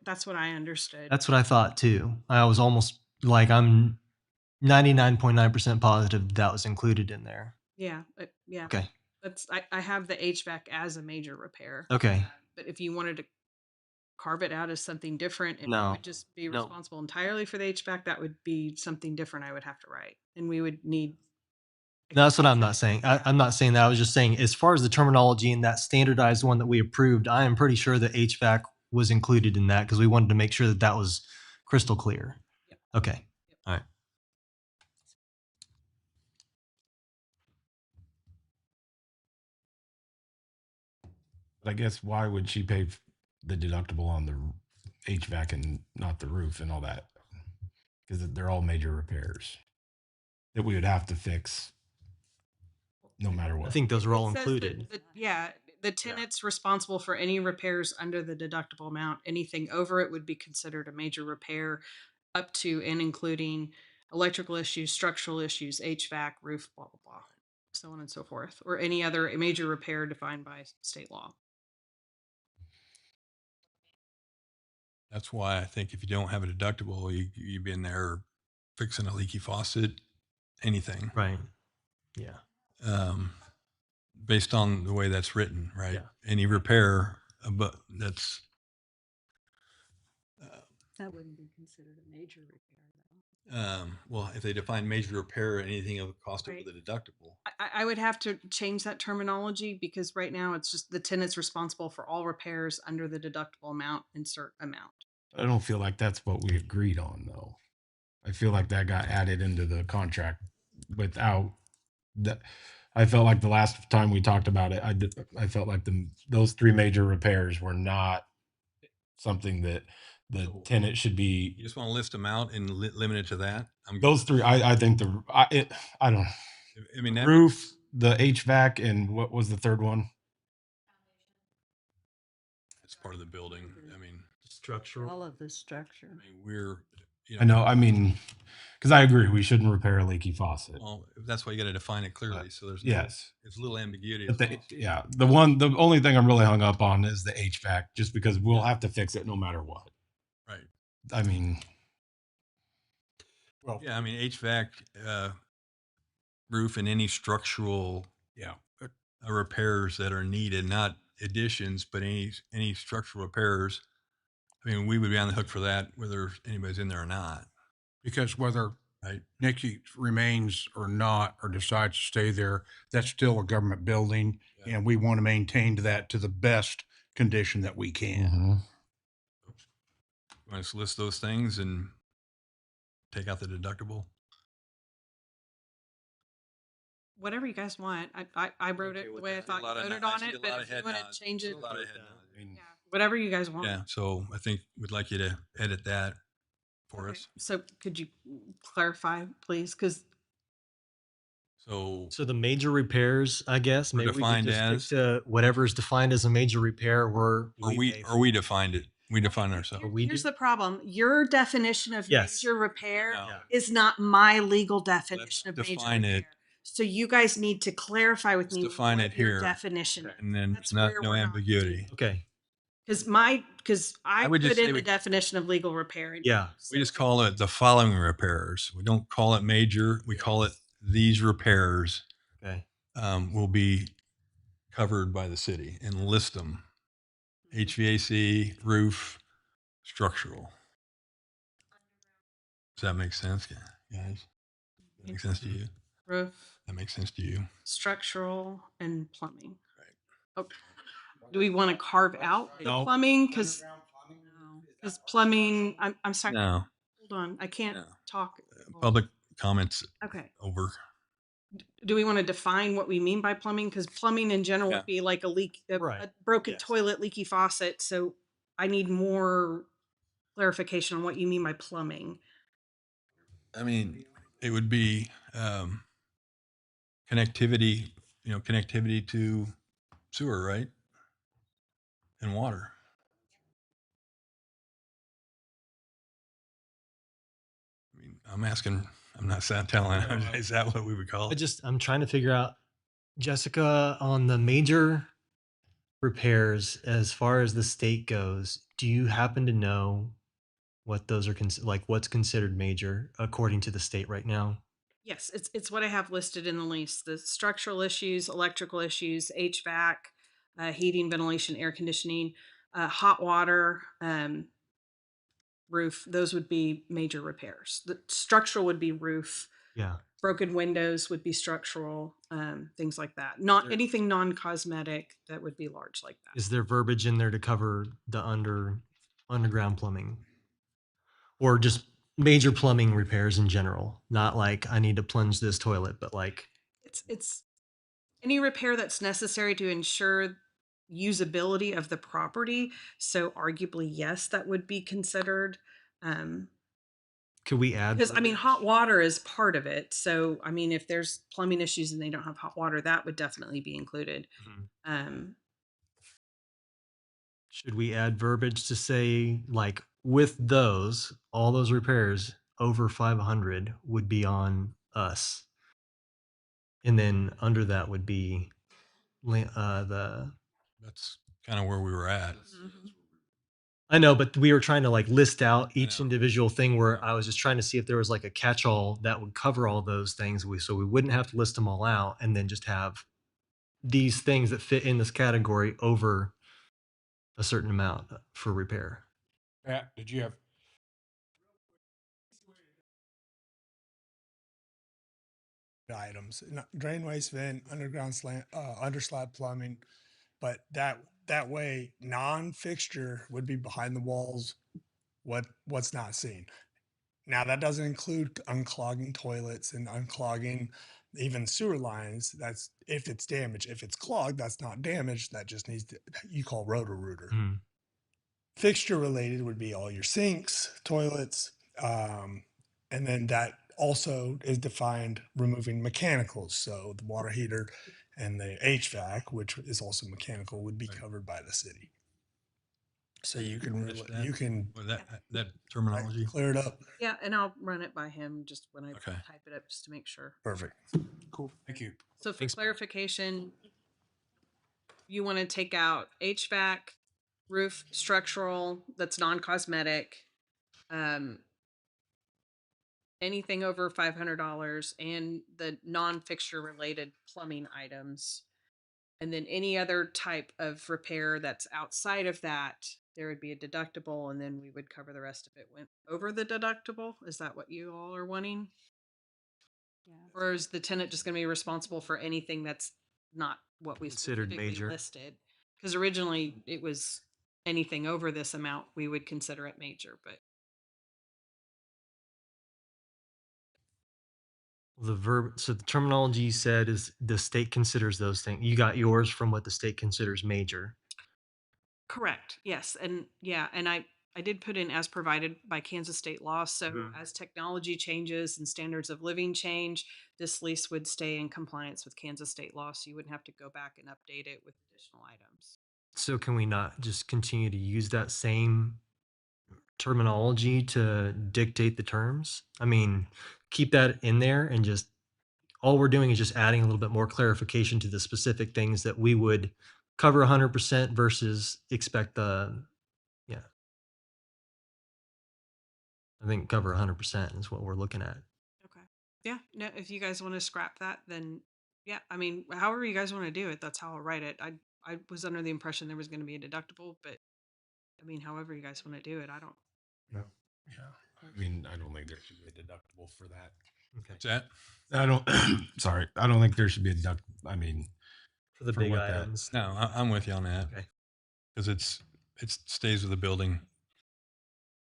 That's what I understood. That's what I thought too. I was almost like I'm 99.9% positive that was included in there. Yeah. Yeah. Okay. I have the HVAC as a major repair. Okay. But if you wanted to carve it out as something different and No. would just be No. responsible entirely for the HVAC, that would be something different I would have to write. And we would need. No, that's what I'm not saying. I'm not saying that. I was just saying, as far as the terminology in that standardized one that we approved, I am pretty sure that HVAC was included in that because we wanted to make sure that that was crystal clear. Yep. Okay. All right. But I guess why would she pay the deductible on the HVAC and not the roof and all that? Because they're all major repairs that we would have to fix no matter what. I think those are all It says included. The tenant's responsible for any repairs under the deductible amount. Anything over it would be considered a major repair, up to and including electrical issues, structural issues, HVAC, roof, blah, blah, blah, so on and so forth, or any other major repair defined by state law. That's why I think if you don't have a deductible, you've been there fixing a leaky faucet, anything. Right. Yeah. Based on the way that's written, right? Yeah. Any repair, but that's That wouldn't be considered a major repair, though. well, if they define major repair, anything of a cost over Right. the deductible. I would have to change that terminology because right now it's just the tenant's responsible for all repairs under the deductible amount, insert amount. I don't feel like that's what we agreed on, though. I feel like that got added into the contract without that. I felt like the last time we talked about it, I felt like those 3 major repairs were not something that the tenant should You be. just want to list them out and limit it to that. Those 3, I think I don't know. I mean, that Roof, the HVAC, and what was the third one? it's part of the building. I mean, Structural. All of the structure. we're, you I know. I mean, because I agree, we shouldn't repair a leaky faucet. Well, that's why you got to define it clearly. So there's Yes. it's a little ambiguity. But the only thing I'm really hung up on is the HVAC, just because we'll have to fix it no matter what. Right. I mean, Yeah, I mean HVAC, roof, and any structural repairs that are needed, not additions, but any structural repairs. I mean, we would be on the hook for that, whether anybody's in there or not. Because whether Right. Nikki remains or not, or decides to stay there, that's still a government building, Yeah. and we want to maintain that to the best condition that we can. Want us to list those things and take out the deductible? Whatever you guys want. I wrote it the way I thought you voted on it, but if you want to change it, yeah, whatever you guys want. Yeah, so I think we'd like you to edit that for Okay. us. So could you clarify, please? Because So So the major repairs, I guess, Were maybe we could defined just as? stick to whatever is defined as a major repair. or we defined it. We defined ourselves. we here's do- the problem. Your definition of Yes. major repair No. Yeah. is not my legal definition of major define it. repair. So you guys need to clarify with Let's me define what it your here. definition is. And then That's not where no we're not ambiguity. Okay. Because I would just put in say the we- definition of legal repair. in Yeah. here, We just so- call it the following repairs. We don't call it major. We call it these repairs Okay. will be covered by the city and list them. HVAC, roof, structural. Does that make sense, guys? That make sense to you? roof, That makes sense to you? structural, and plumbing. Right. Okay. Do we want to carve out the No. plumbing? Because No. plumbing, I'm sorry. No. Hold on. I can't No. talk. Public comments Okay. over. Do we want to define what we mean by plumbing? Because plumbing in general Yeah. would be like a leak, Right. a broken Yes. toilet, leaky faucet. So I need more clarification on what you mean by plumbing. I mean, it would be connectivity, connectivity to sewer, right? And water. I mean, I'm asking, I'm not telling, is that what we would call it? I'm trying to figure out, Jessica, on the major repairs, as far as the state goes, do you happen to know what those are like what's considered major according to the state right now? Yes, it's what I have listed in the lease: the structural issues, electrical issues, HVAC, heating, ventilation, air conditioning, hot water, roof. Those would be major repairs. The structural would be roof. Yeah. Broken windows would be structural, things like that. Not there- anything non-cosmetic that would be large like that. Is there verbiage in there to cover the underground plumbing? Or just major plumbing repairs in general? Not like I need to plunge this toilet, but like It's any repair that's necessary to ensure usability of the property. So arguably, yes, that would be considered. could we add Because I mean, verbiage? hot water is part of it. So I mean, if there's plumbing issues and they don't have hot water, that would definitely be included. Mhm. Should we add verbiage to say like with those, all those repairs over 500 would be on us? And then under that would be the That's kind of where we were at. I know, but we were trying to like list out I each know. individual thing where I was just trying to see if there was like a catch-all that would cover all those things. So we wouldn't have to list them all out and then just have these things that fit in this category over a certain amount for repair. Pat, did you have? items, drain waste vent, underground slant, underslab plumbing, but that way non-fixture would be behind the walls, what's not seen. Now that doesn't include unclogging toilets and unclogging even sewer lines. That's if it's damaged. If it's clogged, that's not damaged. That just needs to, you call roto-rooter. Mhm. Fixture related would be all your sinks, toilets, and then that also is defined removing mechanicals. So the water heater and the HVAC, which is also mechanical, would be Right. covered by the city. So you can Catch really, that? you can Well, that terminology. clear it up. Yeah, and I'll run it by him just when I Okay. type it up just to make sure. Perfect. Cool. Thank you. So for Thanks, Pat. clarification, you want to take out HVAC, roof, structural, that's non-cosmetic, anything over $500, and the non-fixture related plumbing items. And then any other type of repair that's outside of that, there would be a deductible, and then we would cover the rest if it went over the deductible. Is that what you all are wanting? Yeah. Or is the tenant just going to be responsible for anything that's not what we Considered specifically major. listed? Because originally it was anything over this amount we would consider it major, but So the terminology you said is the state considers those things. You got yours from what the state considers major. Correct. Yes. And yeah, and I did put in as provided by Kansas state law. So as technology changes and standards of living change, this lease would stay in compliance with Kansas state law. So you wouldn't have to go back and update it with additional items. So can we not just continue to use that same terminology to dictate the terms? I mean, keep that in there and just all we're doing is just adding a little bit more clarification to the specific things that we would cover 100% versus expect the, yeah. I think cover 100% is what we're looking at. Okay. Yeah. No, if you guys want to scrap that, then yeah. I mean, however you guys want to do it, that's how I'll write it. I was under the impression there was going to be a deductible, but I mean, however you guys want to do it, I don't. Yeah. I mean, I don't think there should be a deductible for that. Okay. What's that? I don't, sorry. I don't think there should be a deduct. I mean, For the for big what that- items. No, I'm with you on that. Okay. Because it stays with the building.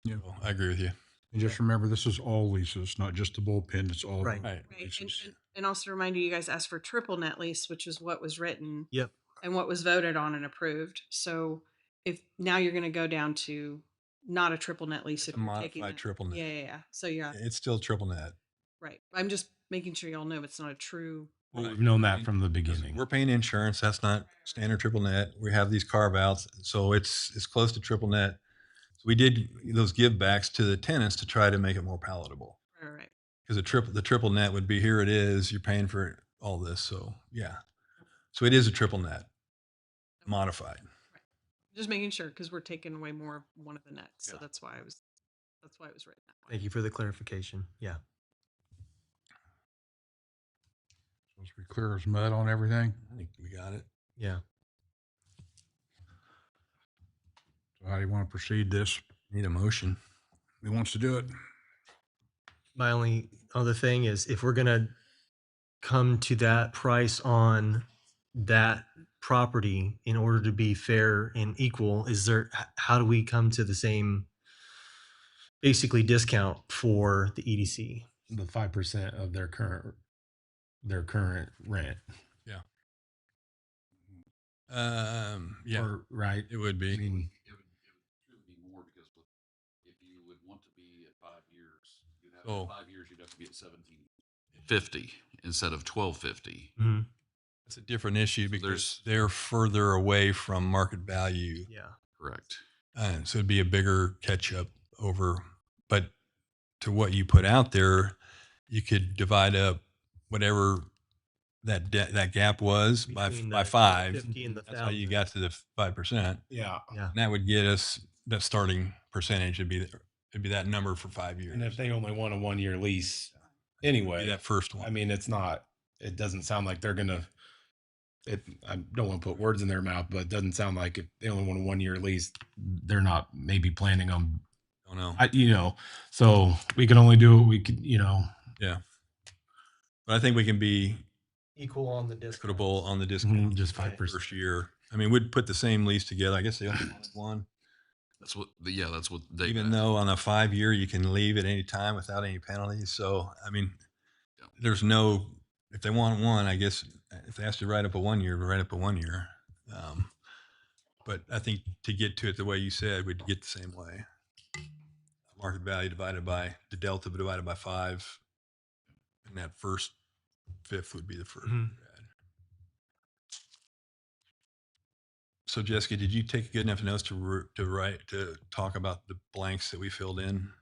Yeah. So I agree with you. And just remember, this is all leases, not just the bullpen. It's all Right. Right. Right. leases. And also remind you guys asked for triple net lease, which is what was written Yep. and what was voted on and approved. So if now you're going to go down to not a triple net lease, It's if a you're taking modified that- triple net. Yeah. So yeah, It's still triple net. right. I'm just making sure y'all know it's not a true. well, Right. we've known that from the beginning. We're paying insurance. That's not standard triple net. We have these carve outs. So it's close to triple net. So we did those give backs to the tenants to try to make it more palatable. Right. Because the triple net would be here it is. You're paying for all this. So yeah. So it is a triple net modified. Just making sure because we're taking away more of one of the nets. So Yeah. that's why it was written that way. Thank you for the clarification. Yeah. Supposed to be clear as mud on everything. I think we got it. Yeah. So how do you want to proceed this? Need a motion. Who wants to do it? My only other thing is if we're going to come to that price on that property in order to be fair and equal, how do we come to the same basically discount for the E EDC? The 5% of their current rent. Yeah, Or, right. it would I be. mean, It should be more because if you would want to be at 5 years, you'd have Oh. 5 years, you'd have to be at 1750 instead of 1250. Mm-hmm. It's a different issue because there's- they're further away from market value. Yeah. Correct. So it'd be a bigger catch up over, but to what you put out there, you could divide up whatever that gap was by Between by the 5. 50 and the That's how you 1,000. got to the 5%. yeah. Yeah. And that would get us that starting percentage would be that number for 5 years. And if they only want a 1-year lease It'd be anyway, that first one. I mean, it doesn't sound like they're going to, I don't want to put words in their mouth, but it doesn't sound like if they only want a 1-year lease, they're not maybe planning on, don't know. so we can only do what we could, Yeah. But I think we can be Equal on the discount. equitable on the discount. just Okay. 5%. First year. I mean, we'd put the same lease together. I guess they only wanted one. That's what they Even though on a 5-year you can leave at any time without any penalties. So I mean, Yeah. there's no. If they want one, I guess if they ask to write up a 1-year, we write up a 1-year. But I think to get to it the way you said, we'd get the same way. Market value divided by the delta divided by 5, and that first fifth would be the first. Mhm. So Jessica, did you take good enough notes to talk about the blanks that we filled in?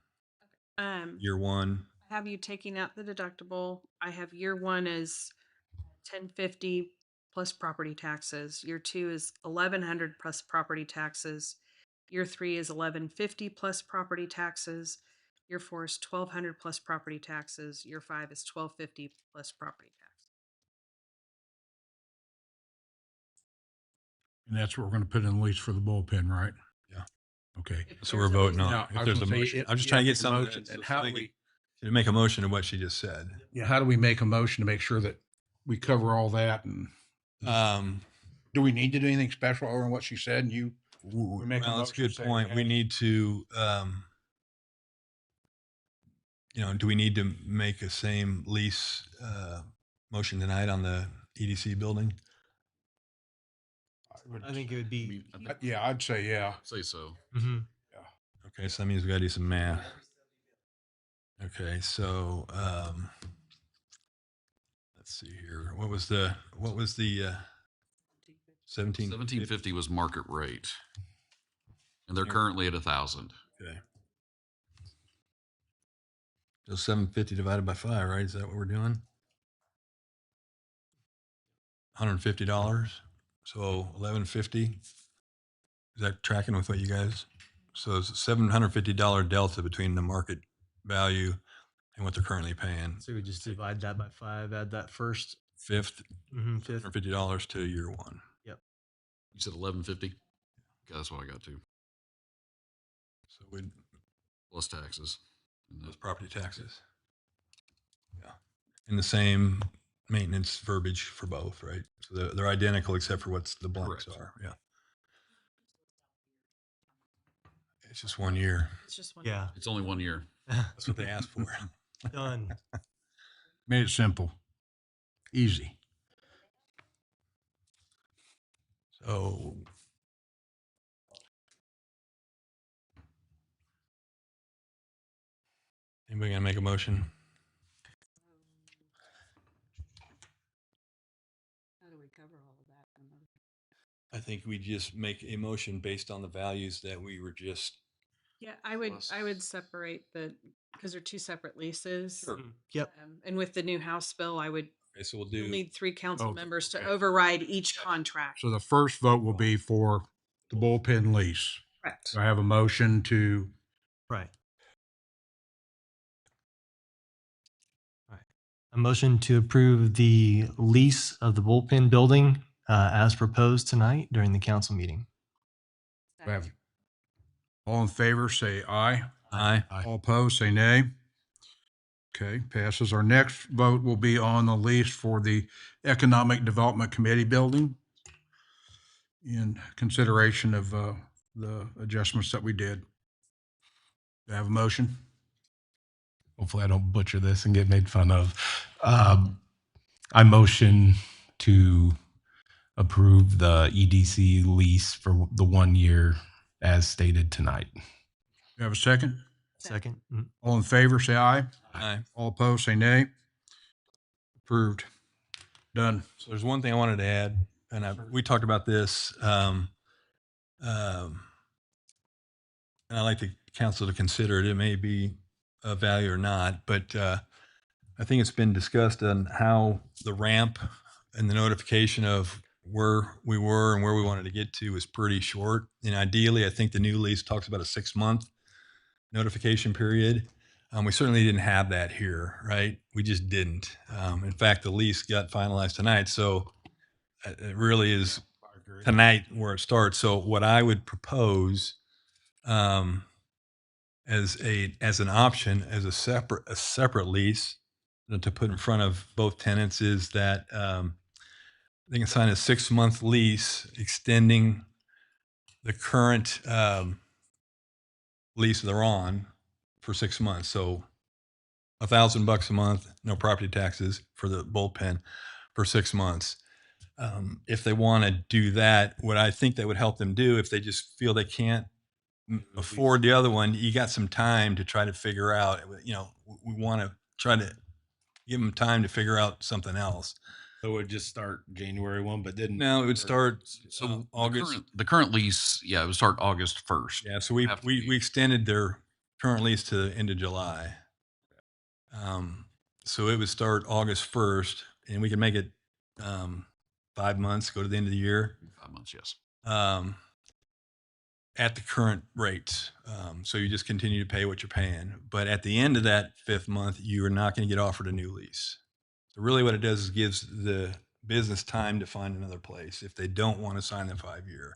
Year 1. I have you taking out the deductible. I have year 1 is 1050 plus property taxes. Year 2 is 1100 plus property taxes. Year 3 is 1150 plus property taxes. Year 4 is 1200 plus property taxes. Year 5 is 1250 plus property tax. And that's what we're going to put in the lease for the bullpen, right? Yeah. Okay. If So we're there's a voting lease- on Now, it. I If was there's a gonna say, motion, I'm just you trying to have get to make a something. motion, and how do we- To make a motion to what she just said. Yeah. How do we make a motion to make sure that we cover all that? And do we need to do anything special over what she said? And you, we make a Well, that's a motion good saying, point. We hey, need to, do we need to make a same lease motion tonight on the EDC building? I think it would be. Yeah, I'd say yeah. Say so. Mhm. Okay, so that means we got to do some math. Okay, so let's see here. What was the 17? 1750 was market rate, and they're currently at 1,000. Okay. So 750 divided by 5, right? Is that what we're doing? $150. So 1150. Is that tracking with what you guys? So it's a $750 delta between the market value and what they're currently paying. So we just divide that by 5, add that first Fifth, fifth. $150 to year one. You said 1150. Okay, that's what I got to, So we'd plus taxes. And those property taxes. Yeah. And the same maintenance verbiage for both, right? So they're identical except for what's the blanks Correct. are. Yeah. It's just 1 year. It's just one. Yeah. It's only 1 year. That's what they asked for. Done. Made it simple, easy. So anybody gonna make a motion? How do we cover all of that? I think we just make a motion based on the values that we were just. Yeah, I would separate because they're two separate leases. Yep. And with the new House bill, I would Okay, so we'll you'll do. need 3 council Oh, members to okay. override each contract. So the first vote will be for the bullpen lease. Correct. Do I have a motion to, Right. A motion to approve the lease of the bullpen building as proposed tonight during the council meeting. do I have, all in favor, say aye. Aye. All opposed, say nay. Okay, passes. Our next vote will be on the lease for the Economic Development Committee building in consideration of the adjustments that we did. Do I have a motion? Hopefully I don't butcher this and get made fun of. I motion to approve the EDC lease for the 1 year as stated tonight. Do you have a second? Second. All in favor, say aye. Aye. All opposed, say nay. Approved. Done. So there's one thing I wanted to add, and we talked about this, and I'd like the council to consider it. It may be of value or not, but I think it's been discussed on how the ramp and the notification of where we were and where we wanted to get to is pretty short. And ideally, I think the new lease talks about a 6-month notification period. We certainly didn't have that here, right? We just didn't. In fact, the lease got finalized tonight. So it really is tonight where it starts. So what I would propose as an option, as a separate lease to put in front of both tenants is that they can sign a 6-month lease extending the current lease they're on for 6 months. So $1,000 a month, no property taxes for the bullpen for 6 months. If they want to do that, what I think that would help them do, if they just feel they can't afford the other one, you got some time to try to figure out, we want to try to give them time to figure out something else. So it would just start January 1, but didn't. No, it would start So August. the current lease, yeah, it would start August 1st. Yeah, so we Have to we, be. we extended their current lease to the end of July. So it would start August 1st, and we can make it 5 months, go to the end of the year. 5 months, yes. At the current rates. So you just continue to pay what you're paying. But at the end of that 5th month, you are not going to get offered a new lease. So really what it does is gives the business time to find another place if they don't want to sign the 5-year.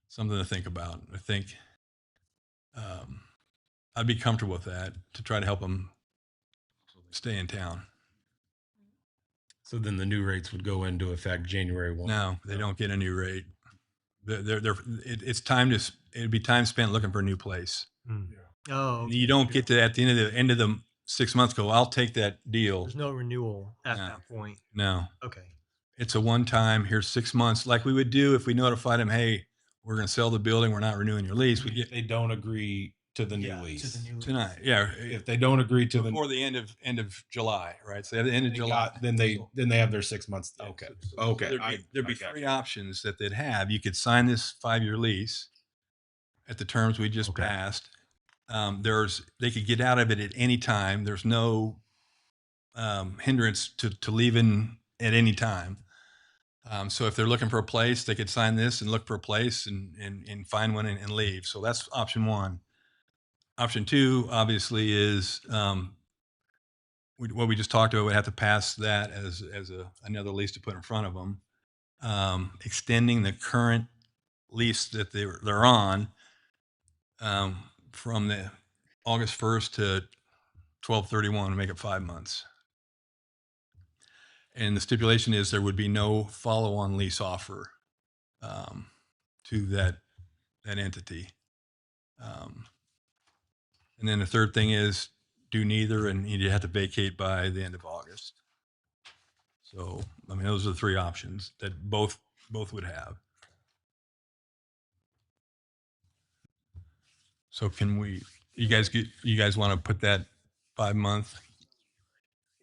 Something to think about. I think I'd be comfortable with that to try to help them stay in town. So then the new rates would go into effect January 1. No, they don't get a new rate. It's time to, it'd be time spent looking for a new place. Oh, You don't get to at the end of the 6 months go, I'll take that deal. There's no renewal at No. that point. No, Okay. it's a one time, here's 6 months, like we would do if we notified them, hey, we're going to sell the building. We're not renewing your lease. We If get they don't agree to the new Yeah, lease. to the new tonight. Yeah. If they don't agree to the Before the end of July, right? So at the end of they July. got- then they have their 6 months. Yeah, Okay. so Okay. There'd be I got 3 you. options that they'd have. You could sign this 5-year lease at the terms we just Okay. passed. They could get out of it at any time. There's no hindrance to leaving at any time. So if they're looking for a place, they could sign this and look for a place and find one and leave. So that's option 1. Option 2, obviously, is what we just talked about. Would have to pass that as another lease to put in front of them, extending the current lease that they're on from the August 1st to 12/31 to make it 5 months. And the stipulation is there would be no follow-on lease offer to that entity. And then the third thing is do neither, and you have to vacate by the end of August. So, I mean, those are the 3 options that both would have. So you guys want to put that 5-month?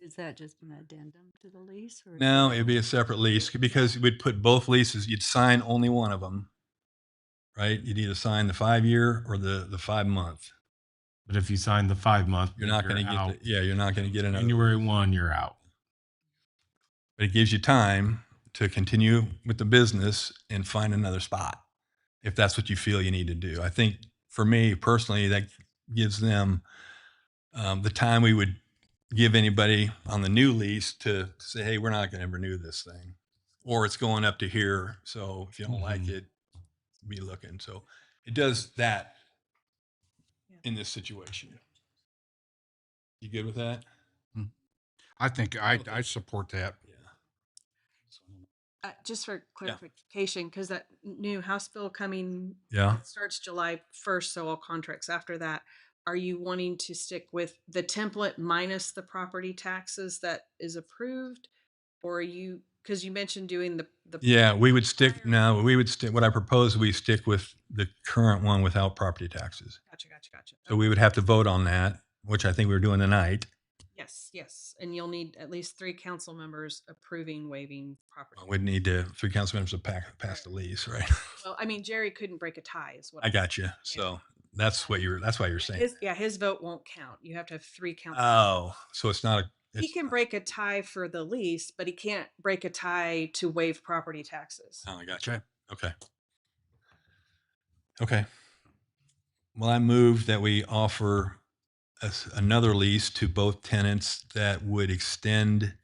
Is that just an addendum to the lease? Or is No, that- it'd be a separate lease because we'd put both leases. You'd sign only one of them, right? You'd either sign the 5-year or the 5-month. But if you sign the 5-month, You're not going to out. get you're not going to get another. January 1, you're out. But it gives you time to continue with the business and find another spot if that's what you feel you need to do. I think for me personally, that gives them the time we would give anybody on the new lease to say, hey, we're not going to renew this thing, or it's going up to here. So if you don't like it, be looking. So it does that in this situation. You good with that? I think I support that. Yeah. Just for clarification, because that new House bill coming Yeah. starts July 1st, so all contracts after that, are you wanting to stick with the template minus the property taxes that is approved? Or are you, because you mentioned doing the Yeah, we would stick, what I propose, we stick with the current one without property taxes. Gotcha. So we would have to vote on that, which I think we're doing tonight. Yes. And you'll need at least 3 council members approving waiving property. We'd need 3 council members to pass the lease, right? Well, I mean, Jerry couldn't break a tie is what I got you. So that's why you're saying. his vote won't count. You have to have 3 council. Oh, so it's not He can break a tie for the lease, but he can't break a tie to waive property taxes. Oh, I got you. Okay. Well, I move that we offer another lease to both tenants that would extend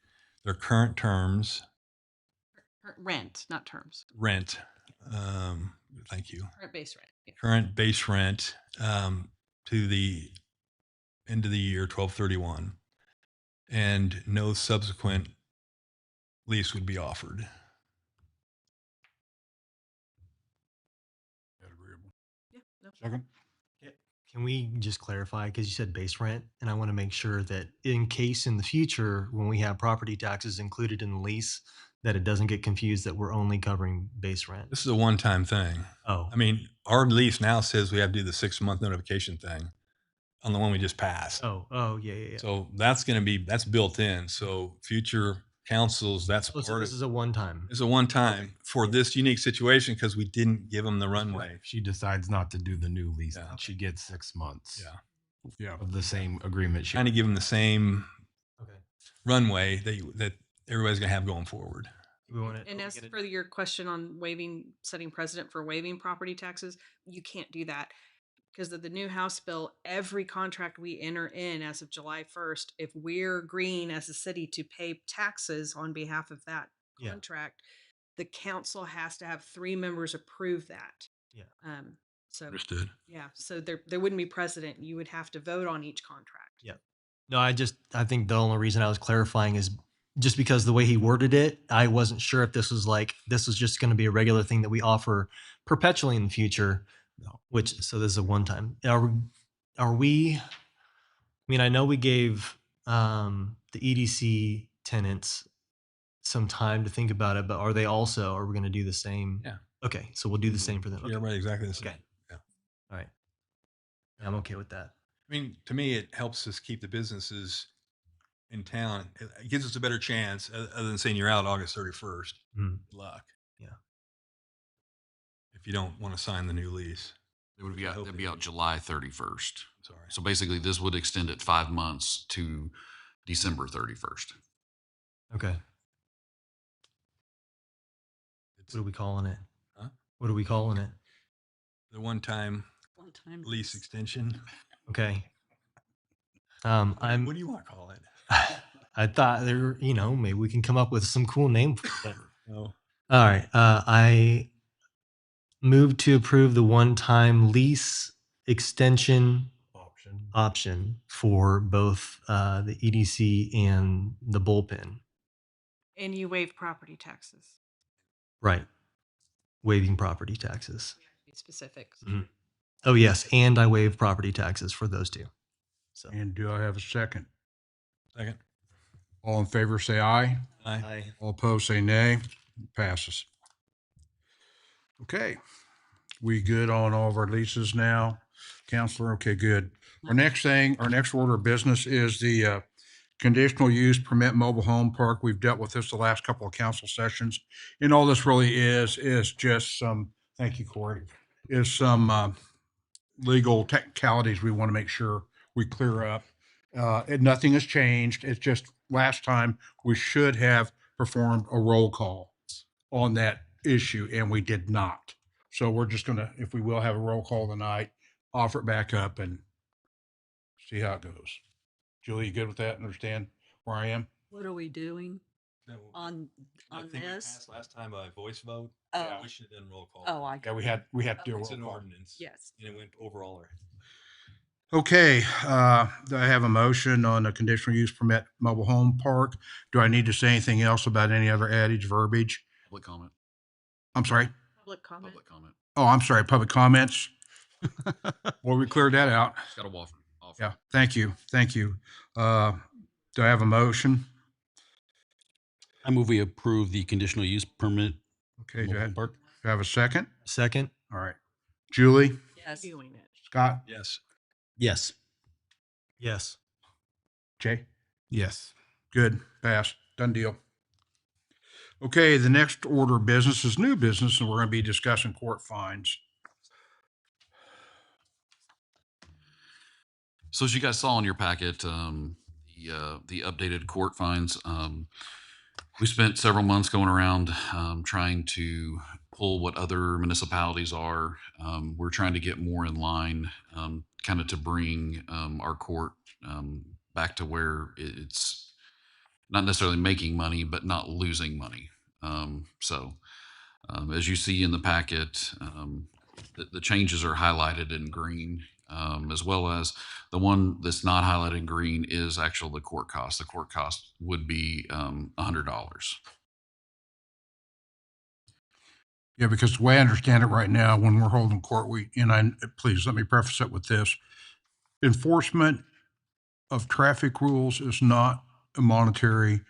their current terms, Rent, not terms. rent. Thank you. Current base rent. Yeah. Current base rent to the end of the year, 12/31, and no subsequent lease would be offered. Yeah, no. Second? Can we just clarify, because you said base rent, and I want to make sure that in case in the future, when we have property taxes included in the lease, that it doesn't get confused that we're only covering base rent. This is a one-time thing. Oh, I mean, our lease now says we have to do the 6-month notification thing on the one we just passed. yeah. So that's built in. So future councils, that's So part this of is a one-time. It's a one-time for this unique situation because we didn't give them the runway. If she decides not to do the new lease, Yeah. then she gets 6 months Yeah. of the same agreement. Trying to give them the same Okay. runway that everybody's gonna have going forward. We want it. And as for your question on setting precedent for waiving property taxes, you can't do that. Because of the new House bill, every contract we enter in as of July 1st, if we're agreeing as a city to pay taxes on behalf of that Yeah. contract, the council has to have 3 members approve that. Yeah. So Understood. yeah, so there wouldn't be precedent. You would have to vote on each contract. Yeah. No, I think the only reason I was clarifying is just because the way he worded it, I wasn't sure if this was just going to be a regular thing that we offer perpetually in the future. No. So this is a one time. Are we mean, I know we gave the EDC tenants some time to think about it, but are we going to do the same? Yeah. Okay. So we'll do the same for them. Yeah, Okay. everybody exactly the same. Okay. Yeah. All right. I'm okay with that. I mean, to me, it helps us keep the businesses in town. It gives us a better chance, other than saying you're out August 31st. Mm. Good luck. Yeah. If you don't want to sign the new lease. It would be I out, hope it'd they be out do. July 31st. Sorry. So basically this would extend it 5 months to December 31st. Okay. It's What are we calling it? Huh? What are we calling it? the one-time One time. lease extension. Okay. What I'm. do you want to call it? I thought there, maybe we can come up with some cool name for it. No. All right. I move to approve the one-time lease extension option for both the EDC and the bullpen. And you waive property taxes. Right. Waiving property taxes. Specifics. Mhm. Oh, yes. And I waive property taxes for those two. So. And do I have a second? Second. All in favor, say aye. Aye. All opposed, say nay. Passes. Okay. We good on all of our leases now? Counselor, okay, good. Our next order of business is the conditional use permit mobile home park. We've dealt with this the last couple of council sessions. And all this really is just some, thank you, Corey, is some legal technicalities we want to make sure we clear up. And nothing has changed. It's just last time we should have performed a roll call on that issue, and we did not. So we're just gonna, if we will have a roll call tonight, offer it back up and see how it goes. Julie, you good with that? Understand where I am? What are we doing on I on think we this? passed last time by voice vote. Oh. We should have done roll call. Oh, I Yeah, we had to do a It's roll an call. ordinance. yes. And it went overall. Right. Okay, do I have a motion on a conditional use permit mobile home park? Do I need to say anything else about any other adage, verbiage? Public comment. I'm sorry. Public comment. Public comment. Oh, I'm sorry, public comments. Well, we cleared that out. It's got a offer. Yeah, thank you, thank you. Do I have a motion? I move we approve the conditional use permit. Okay, do Mobile I home park. have a second? Second. All right. Julie, Yes. Doing it. Scott, Yes. Yes. Yes. Jay? Yes. Good, pass, done deal. Okay, the next order of business is new business, and we're gonna be discussing court fines. So as you guys saw in your packet, the updated court fines, we spent several months going around trying to pull what other municipalities are. We're trying to get more in line, kind of to bring our court back to where it's not necessarily making money, but not losing money. As you see in the packet, the changes are highlighted in green, as well as the one that's not highlighted in green is actual the court cost. The court cost would be $100. Yeah, because the way I understand it right now, when we're holding court, please let me preface it with this. Enforcement of traffic rules is not a monetary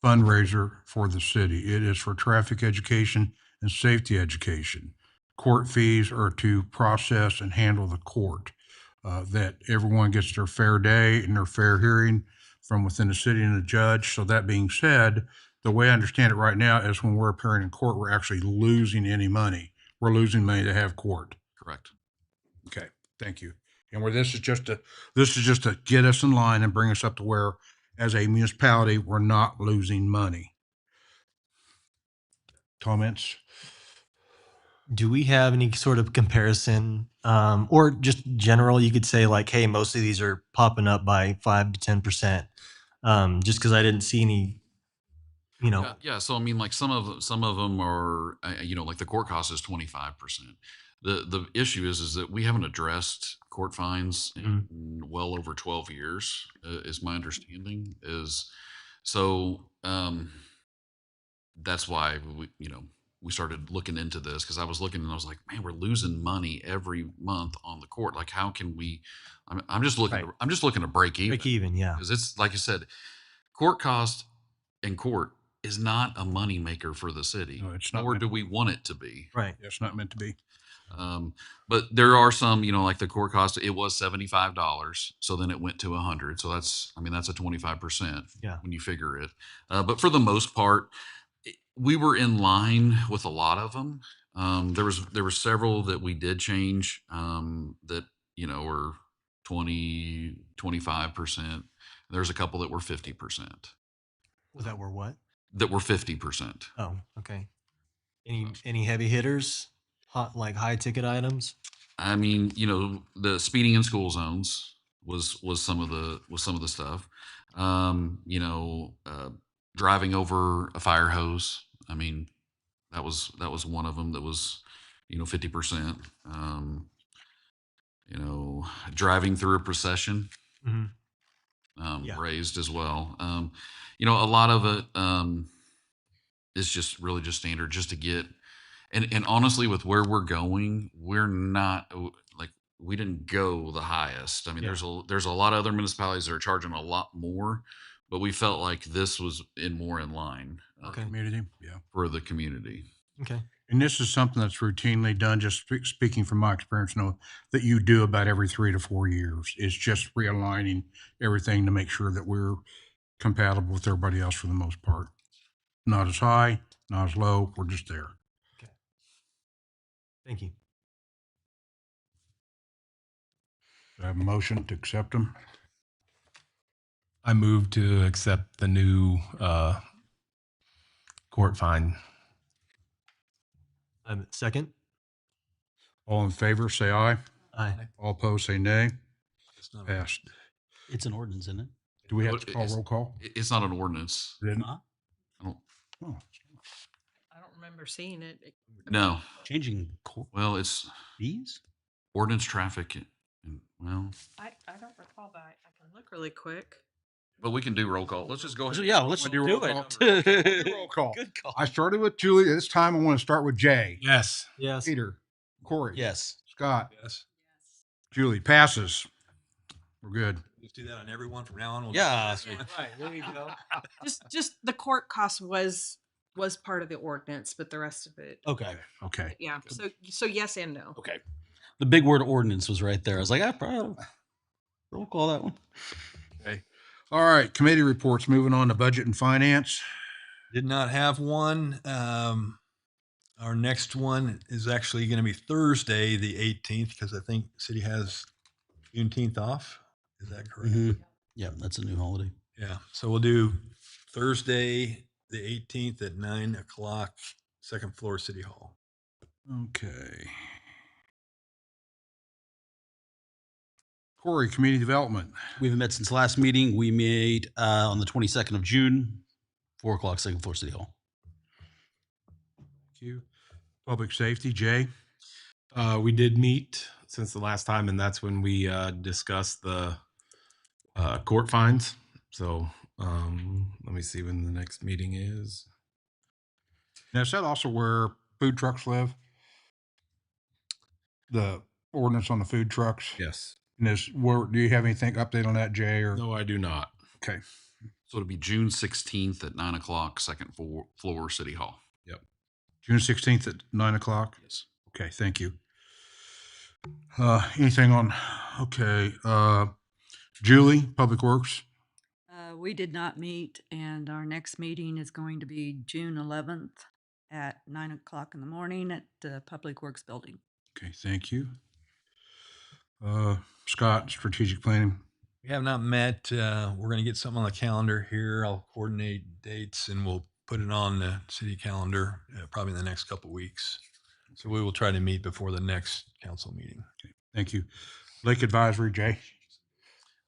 fundraiser for the city. It is for traffic education and safety education. Court fees are to process and handle the court, that everyone gets their fair day and their fair hearing from within the city and the judge. So that being said, the way I understand it right now is when we're appearing in court, we're actually losing any money. We're losing money to have court. Correct. Okay, thank you. And where this is just to get us in line and bring us up to where, as a municipality, we're not losing money. Comments? Do we have any sort of comparison, or just general? You could say like, hey, most of these are popping up by 5 to 10%. Just because I didn't see any, Yeah. So I mean, like some of them are, like the court cost is 25%. The issue is that we haven't addressed court fines in well over 12 years, is my understanding. That's why we started looking into this, because I was looking and I was like, man, we're losing money every month on the court. Like, how can we? I'm just looking. Right. I'm just looking to break even. Break even, yeah. Because it's like you said, court cost and court is not a money maker for the city. No, it's not Nor meant do to we want it to be. Right. It's not meant to be. But there are some, like the court cost, it was $75. So then it went to 100. So that's a 25%. Yeah. When you figure it. But for the most part, we were in line with a lot of them. There were several that we did change, that, were 20, 25%. There's a couple that were 50%, That were what? that were 50%. Oh, okay. Any heavy hitters? Like high ticket items? I mean, the speeding in school zones was some of the stuff. Driving over a fire hose. I mean, that was one of them that was, 50%. Driving through a procession, Mhm. Yeah. raised as well. A lot of it is just really just standard, just to get. And honestly, with where we're going, we're not like, we didn't go the highest. I mean, Yeah. there's a lot of other municipalities that are charging a lot more, but we felt like this was more in line, Okay. Community, yeah. for the community. Okay. And this is something that's routinely done, just speaking from my experience, that you do about every 3 to 4 years. It's just realigning everything to make sure that we're compatible with everybody else for the most part. Not as high, not as low, we're just there. Thank you. Do I have a motion to accept them? I move to accept the new court fine. Second? All in favor, say aye. Aye. All opposed, say nay. It's not- Passed. It's an ordinance, isn't it? Do we have Well, to call it's- roll call? It's not an ordinance. Then- Huh? I don't. Oh, I don't remember seeing it. No. Changing court Well, it's fees? ordinance traffic. Well, I don't recall that. I can look really quick. but we can do roll call. Let's just go ahead. Yeah, let's Do do roll it. Roll call. Good call. I started with Julie. This time I want to start with Jay, Yes. Yes. Peter, Corey, Yes. Scott, Yes. Julie. Passes. We're good. Just do that on everyone from now on. We'll Yeah. Right. There you go. Just the court cost was part of the ordinance, but the rest of it, Okay. Okay. yeah. So yes and no. Okay. The big word ordinance was right there. I was like, I probably roll call that one. All right. Committee reports. Moving on to budget and finance. Did not have one. Our next one is actually going to be Thursday, the 18th, because I think city has Juneteenth off. Is that correct? Mhm. Yeah, that's a new holiday. Yeah. So we'll do Thursday, the 18th at 9:00, second floor, City Hall. Okay. Corey, community development. We haven't met since last meeting. We made on the 22nd of June, 4:00, second floor, City Hall. Thank you. Public safety, Jay. We did meet since the last time, and that's when we discussed the court fines. So let me see when the next meeting is. Now, is that also where food trucks live? The ordinance on the food trucks? Yes. And do you have anything update on that, Jay? Or No, I do not. okay. So it'll be June 16th at 9:00, second floor, City Hall. June 16th at 9:00. Yes. Okay, thank you. Anything on? Okay. Julie, Public Works. We did not meet, and our next meeting is going to be June 11th at 9:00 in the morning at the Public Works Building. Okay, thank you. Scott, strategic planning. We have not met. We're going to get something on the calendar here. I'll coordinate dates and we'll put it on the city calendar probably in the next couple weeks. So we will try to meet before the next council meeting. Thank you. Lake Advisory, Jay.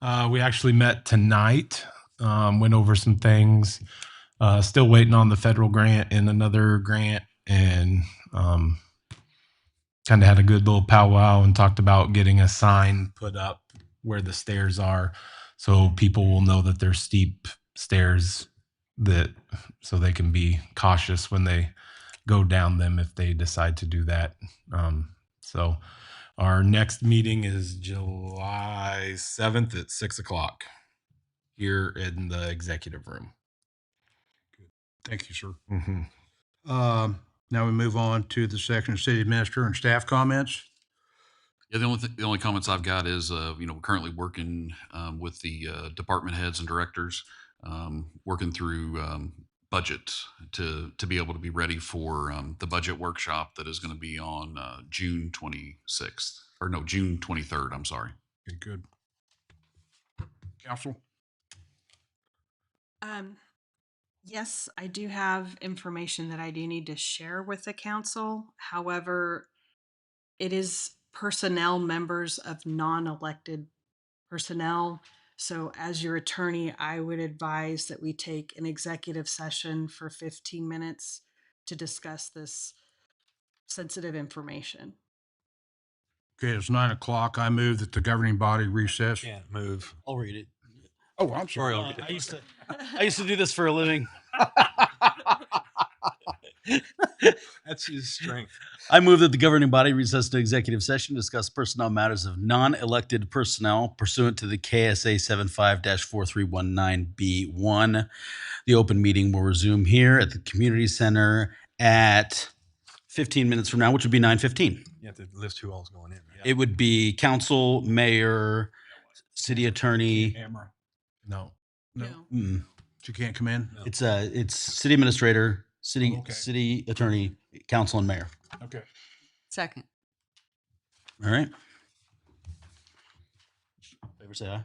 We actually met tonight, went over some things, still waiting on the federal grant and another grant, and kind of had a good little powwow and talked about getting a sign put up where the stairs are so people will know that there's steep stairs, so they can be cautious when they go down them if they decide to do that. So our next meeting is July 7th at 6 o'clock here in the executive room. Thank you, sir. Mm-hmm. Now we move on to the section of city administrator and staff comments. Yeah, the only comments I've got is, we're currently working with the department heads and directors, working through budget to be able to be ready for the budget workshop that is going to be on June 26th, or no, June 23rd. I'm sorry. Okay, good. Council? Yes, I do have information that I do need to share with the council. However, it is personnel members of non-elected personnel. So as your attorney, I would advise that we take an executive session for 15 minutes to discuss this sensitive information. Okay, it's 9 o'clock. I move that the governing body recess. Can't move. I'll read it. Oh, I'm sorry. I used to do this for a living. That's his strength. I move that the governing body recess to executive session to discuss personnel matters of non-elected personnel pursuant to the KSA 75-4319B1. The open meeting will resume here at the community center at 15 minutes from now, which would be 9:15. You have to list who all's going in. Right? It would be council, mayor, city attorney. Camera. No. Mm, You can't come in? No. It's city administrator, Oh, okay. city attorney, council, and mayor. Okay. Second. All right. Favor say aye.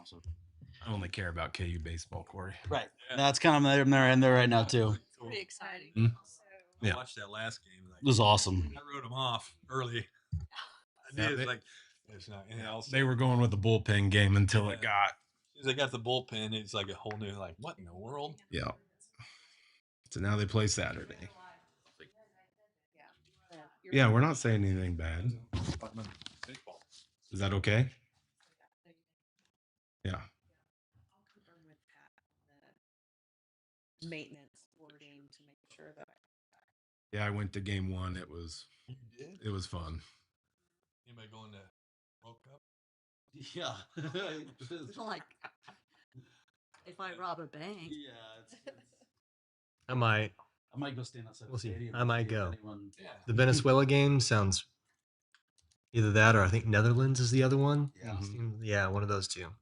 So, I only care about KU baseball, Corey. right. That's kind of I'm there and there right now too. Pretty exciting. Mm. I Yeah. watched that last game. Like, It was awesome. I wrote them off early. I Yeah, did. they- Like, it's not anything else. They were going with the bullpen game until it got. As soon as they got the bullpen, it's like a whole new, like, what in the world? Yeah. So now they play Saturday. Yeah, we're not saying anything bad. Baseball. Is that okay? Yeah. Maintenance wording to make sure that Yeah, I went to game 1. It was You did? fun. Anybody going to World Cup? Yeah. It's like if I rob a bank. Yeah. I might. I might go stand outside We'll the see. stadium. I and might see if go. anyone- Yeah. The Venezuela game sounds either that or I think Netherlands is the other one. Yeah. Yeah, one of those two.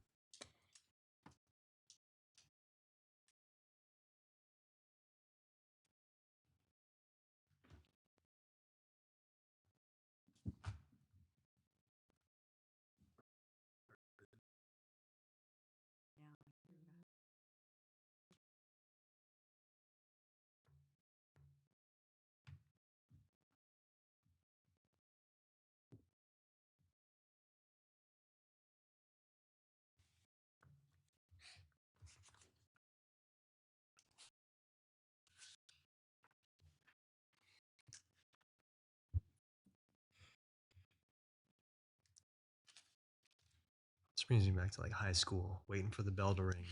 This brings me back to like high school, waiting for the bell to ring.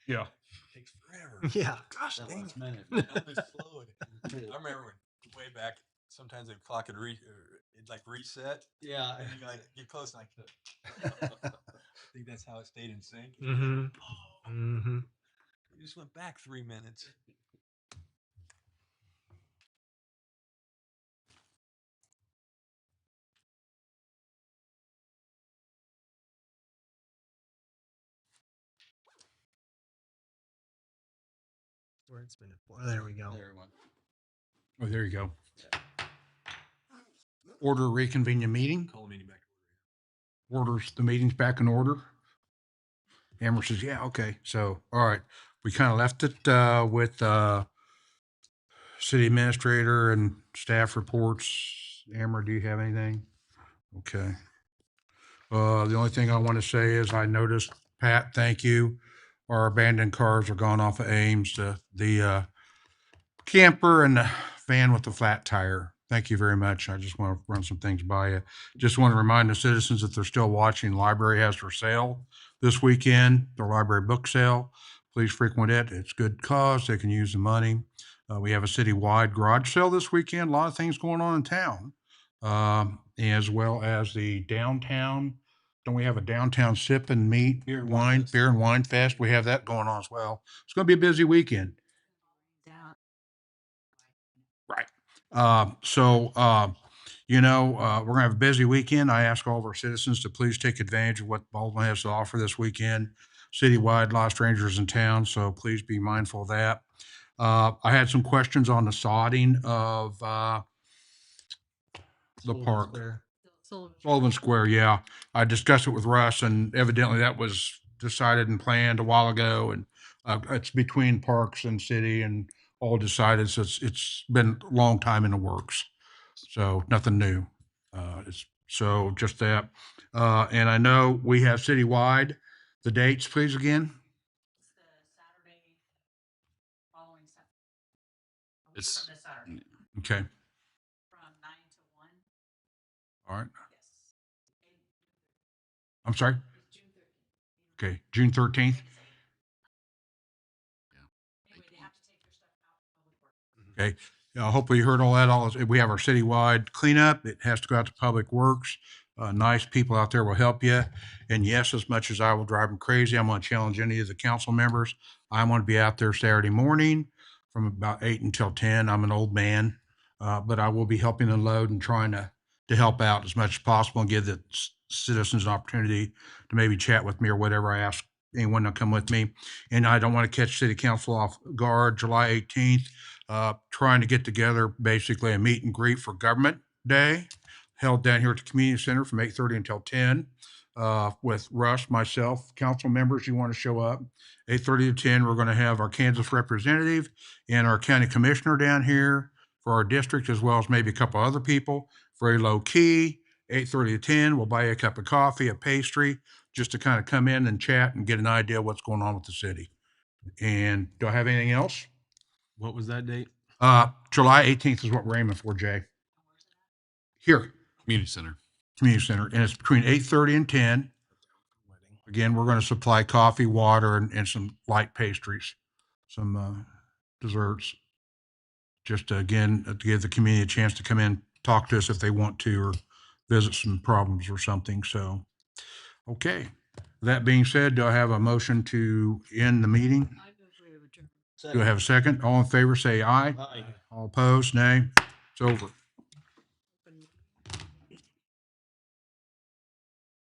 Yeah. Takes forever. Yeah, gosh That dang last it. minute. It's slowed. I remember when, way back, sometimes the clock would it'd like reset. Yeah. And you like get close and I think that's how it stayed in sync. Mm-hmm. Mm-hmm. You just went back 3 minutes. Where it's been. There we go. There we went. Oh, there you go. Order reconvene the meeting. Call the meeting back to order. Orders the meeting's back in order. Amber says, yeah, okay. So, all right. We kind of left it with city administrator and staff reports. Amber, do you have anything? Okay. The only thing I want to say is I noticed, Pat, thank you. Our abandoned cars are gone off of Ames, the camper and the van with the flat tire. Thank you very much. I just want to run some things by you. Just want to remind the citizens if they're still watching, library has their sale this weekend, their library book sale. Please frequent it. It's good cause. They can use the money. We have a citywide garage sale this weekend. A lot of things going on in town, as well as the downtown. Don't we have a downtown sip and meat, beer and wine fest? We have that going on as well. It's going to be a busy weekend. Down. Right. We're going to have a busy weekend. I ask all of our citizens to please take advantage of what Baldwin has to offer this weekend. Citywide, a lot of strangers in town, so please be mindful of that. I had some questions on the sodding of the Sullivan park. Square. Sullivan Square, yeah. I discussed it with Russ, and evidently that was decided and planned a while ago, and it's between parks and city and all decided. So it's been a long time in the works. So nothing new. So just that. And I know we have citywide. The dates, please, again. It's Okay. All right. I'm sorry. Okay, June 13th. Okay. Hopefully you heard all that. We have our citywide cleanup. It has to go out to Public Works. Nice people out there will help you. And yes, as much as I will drive them crazy, I'm going to challenge any of the council members. I'm going to be out there Saturday morning from about 8 until 10. I'm an old man, but I will be helping unload and trying to help out as much as possible and give the citizens an opportunity to maybe chat with me or whatever. I ask anyone to come with me. And I don't want to catch city council off guard. July 18th, trying to get together basically a meet and greet for Government Day held down here at the community center from 8:30 until 10. with Russ, myself, council members, you want to show up. 8:30 to 10, we're going to have our Kansas representative and our county commissioner down here for our district, as well as maybe a couple other people. Very low key. 8:30 to 10, we'll buy you a cup of coffee, a pastry, just to kind of come in and chat and get an idea of what's going on with the city. And do I have anything else? What was that date? July 18th is what we're aiming for, Jay. Here, Community center. community center, and it's between 8:30 and 10. Again, we're going to supply coffee, water, and some light pastries, some desserts. Just to, again, to give the community a chance to come in, talk to us if they want to, or visit some problems or something. So, okay. That being said, do I have a motion to end the meeting? Do I have a second? All in favor, say aye. Aye. All opposed, nay. It's over.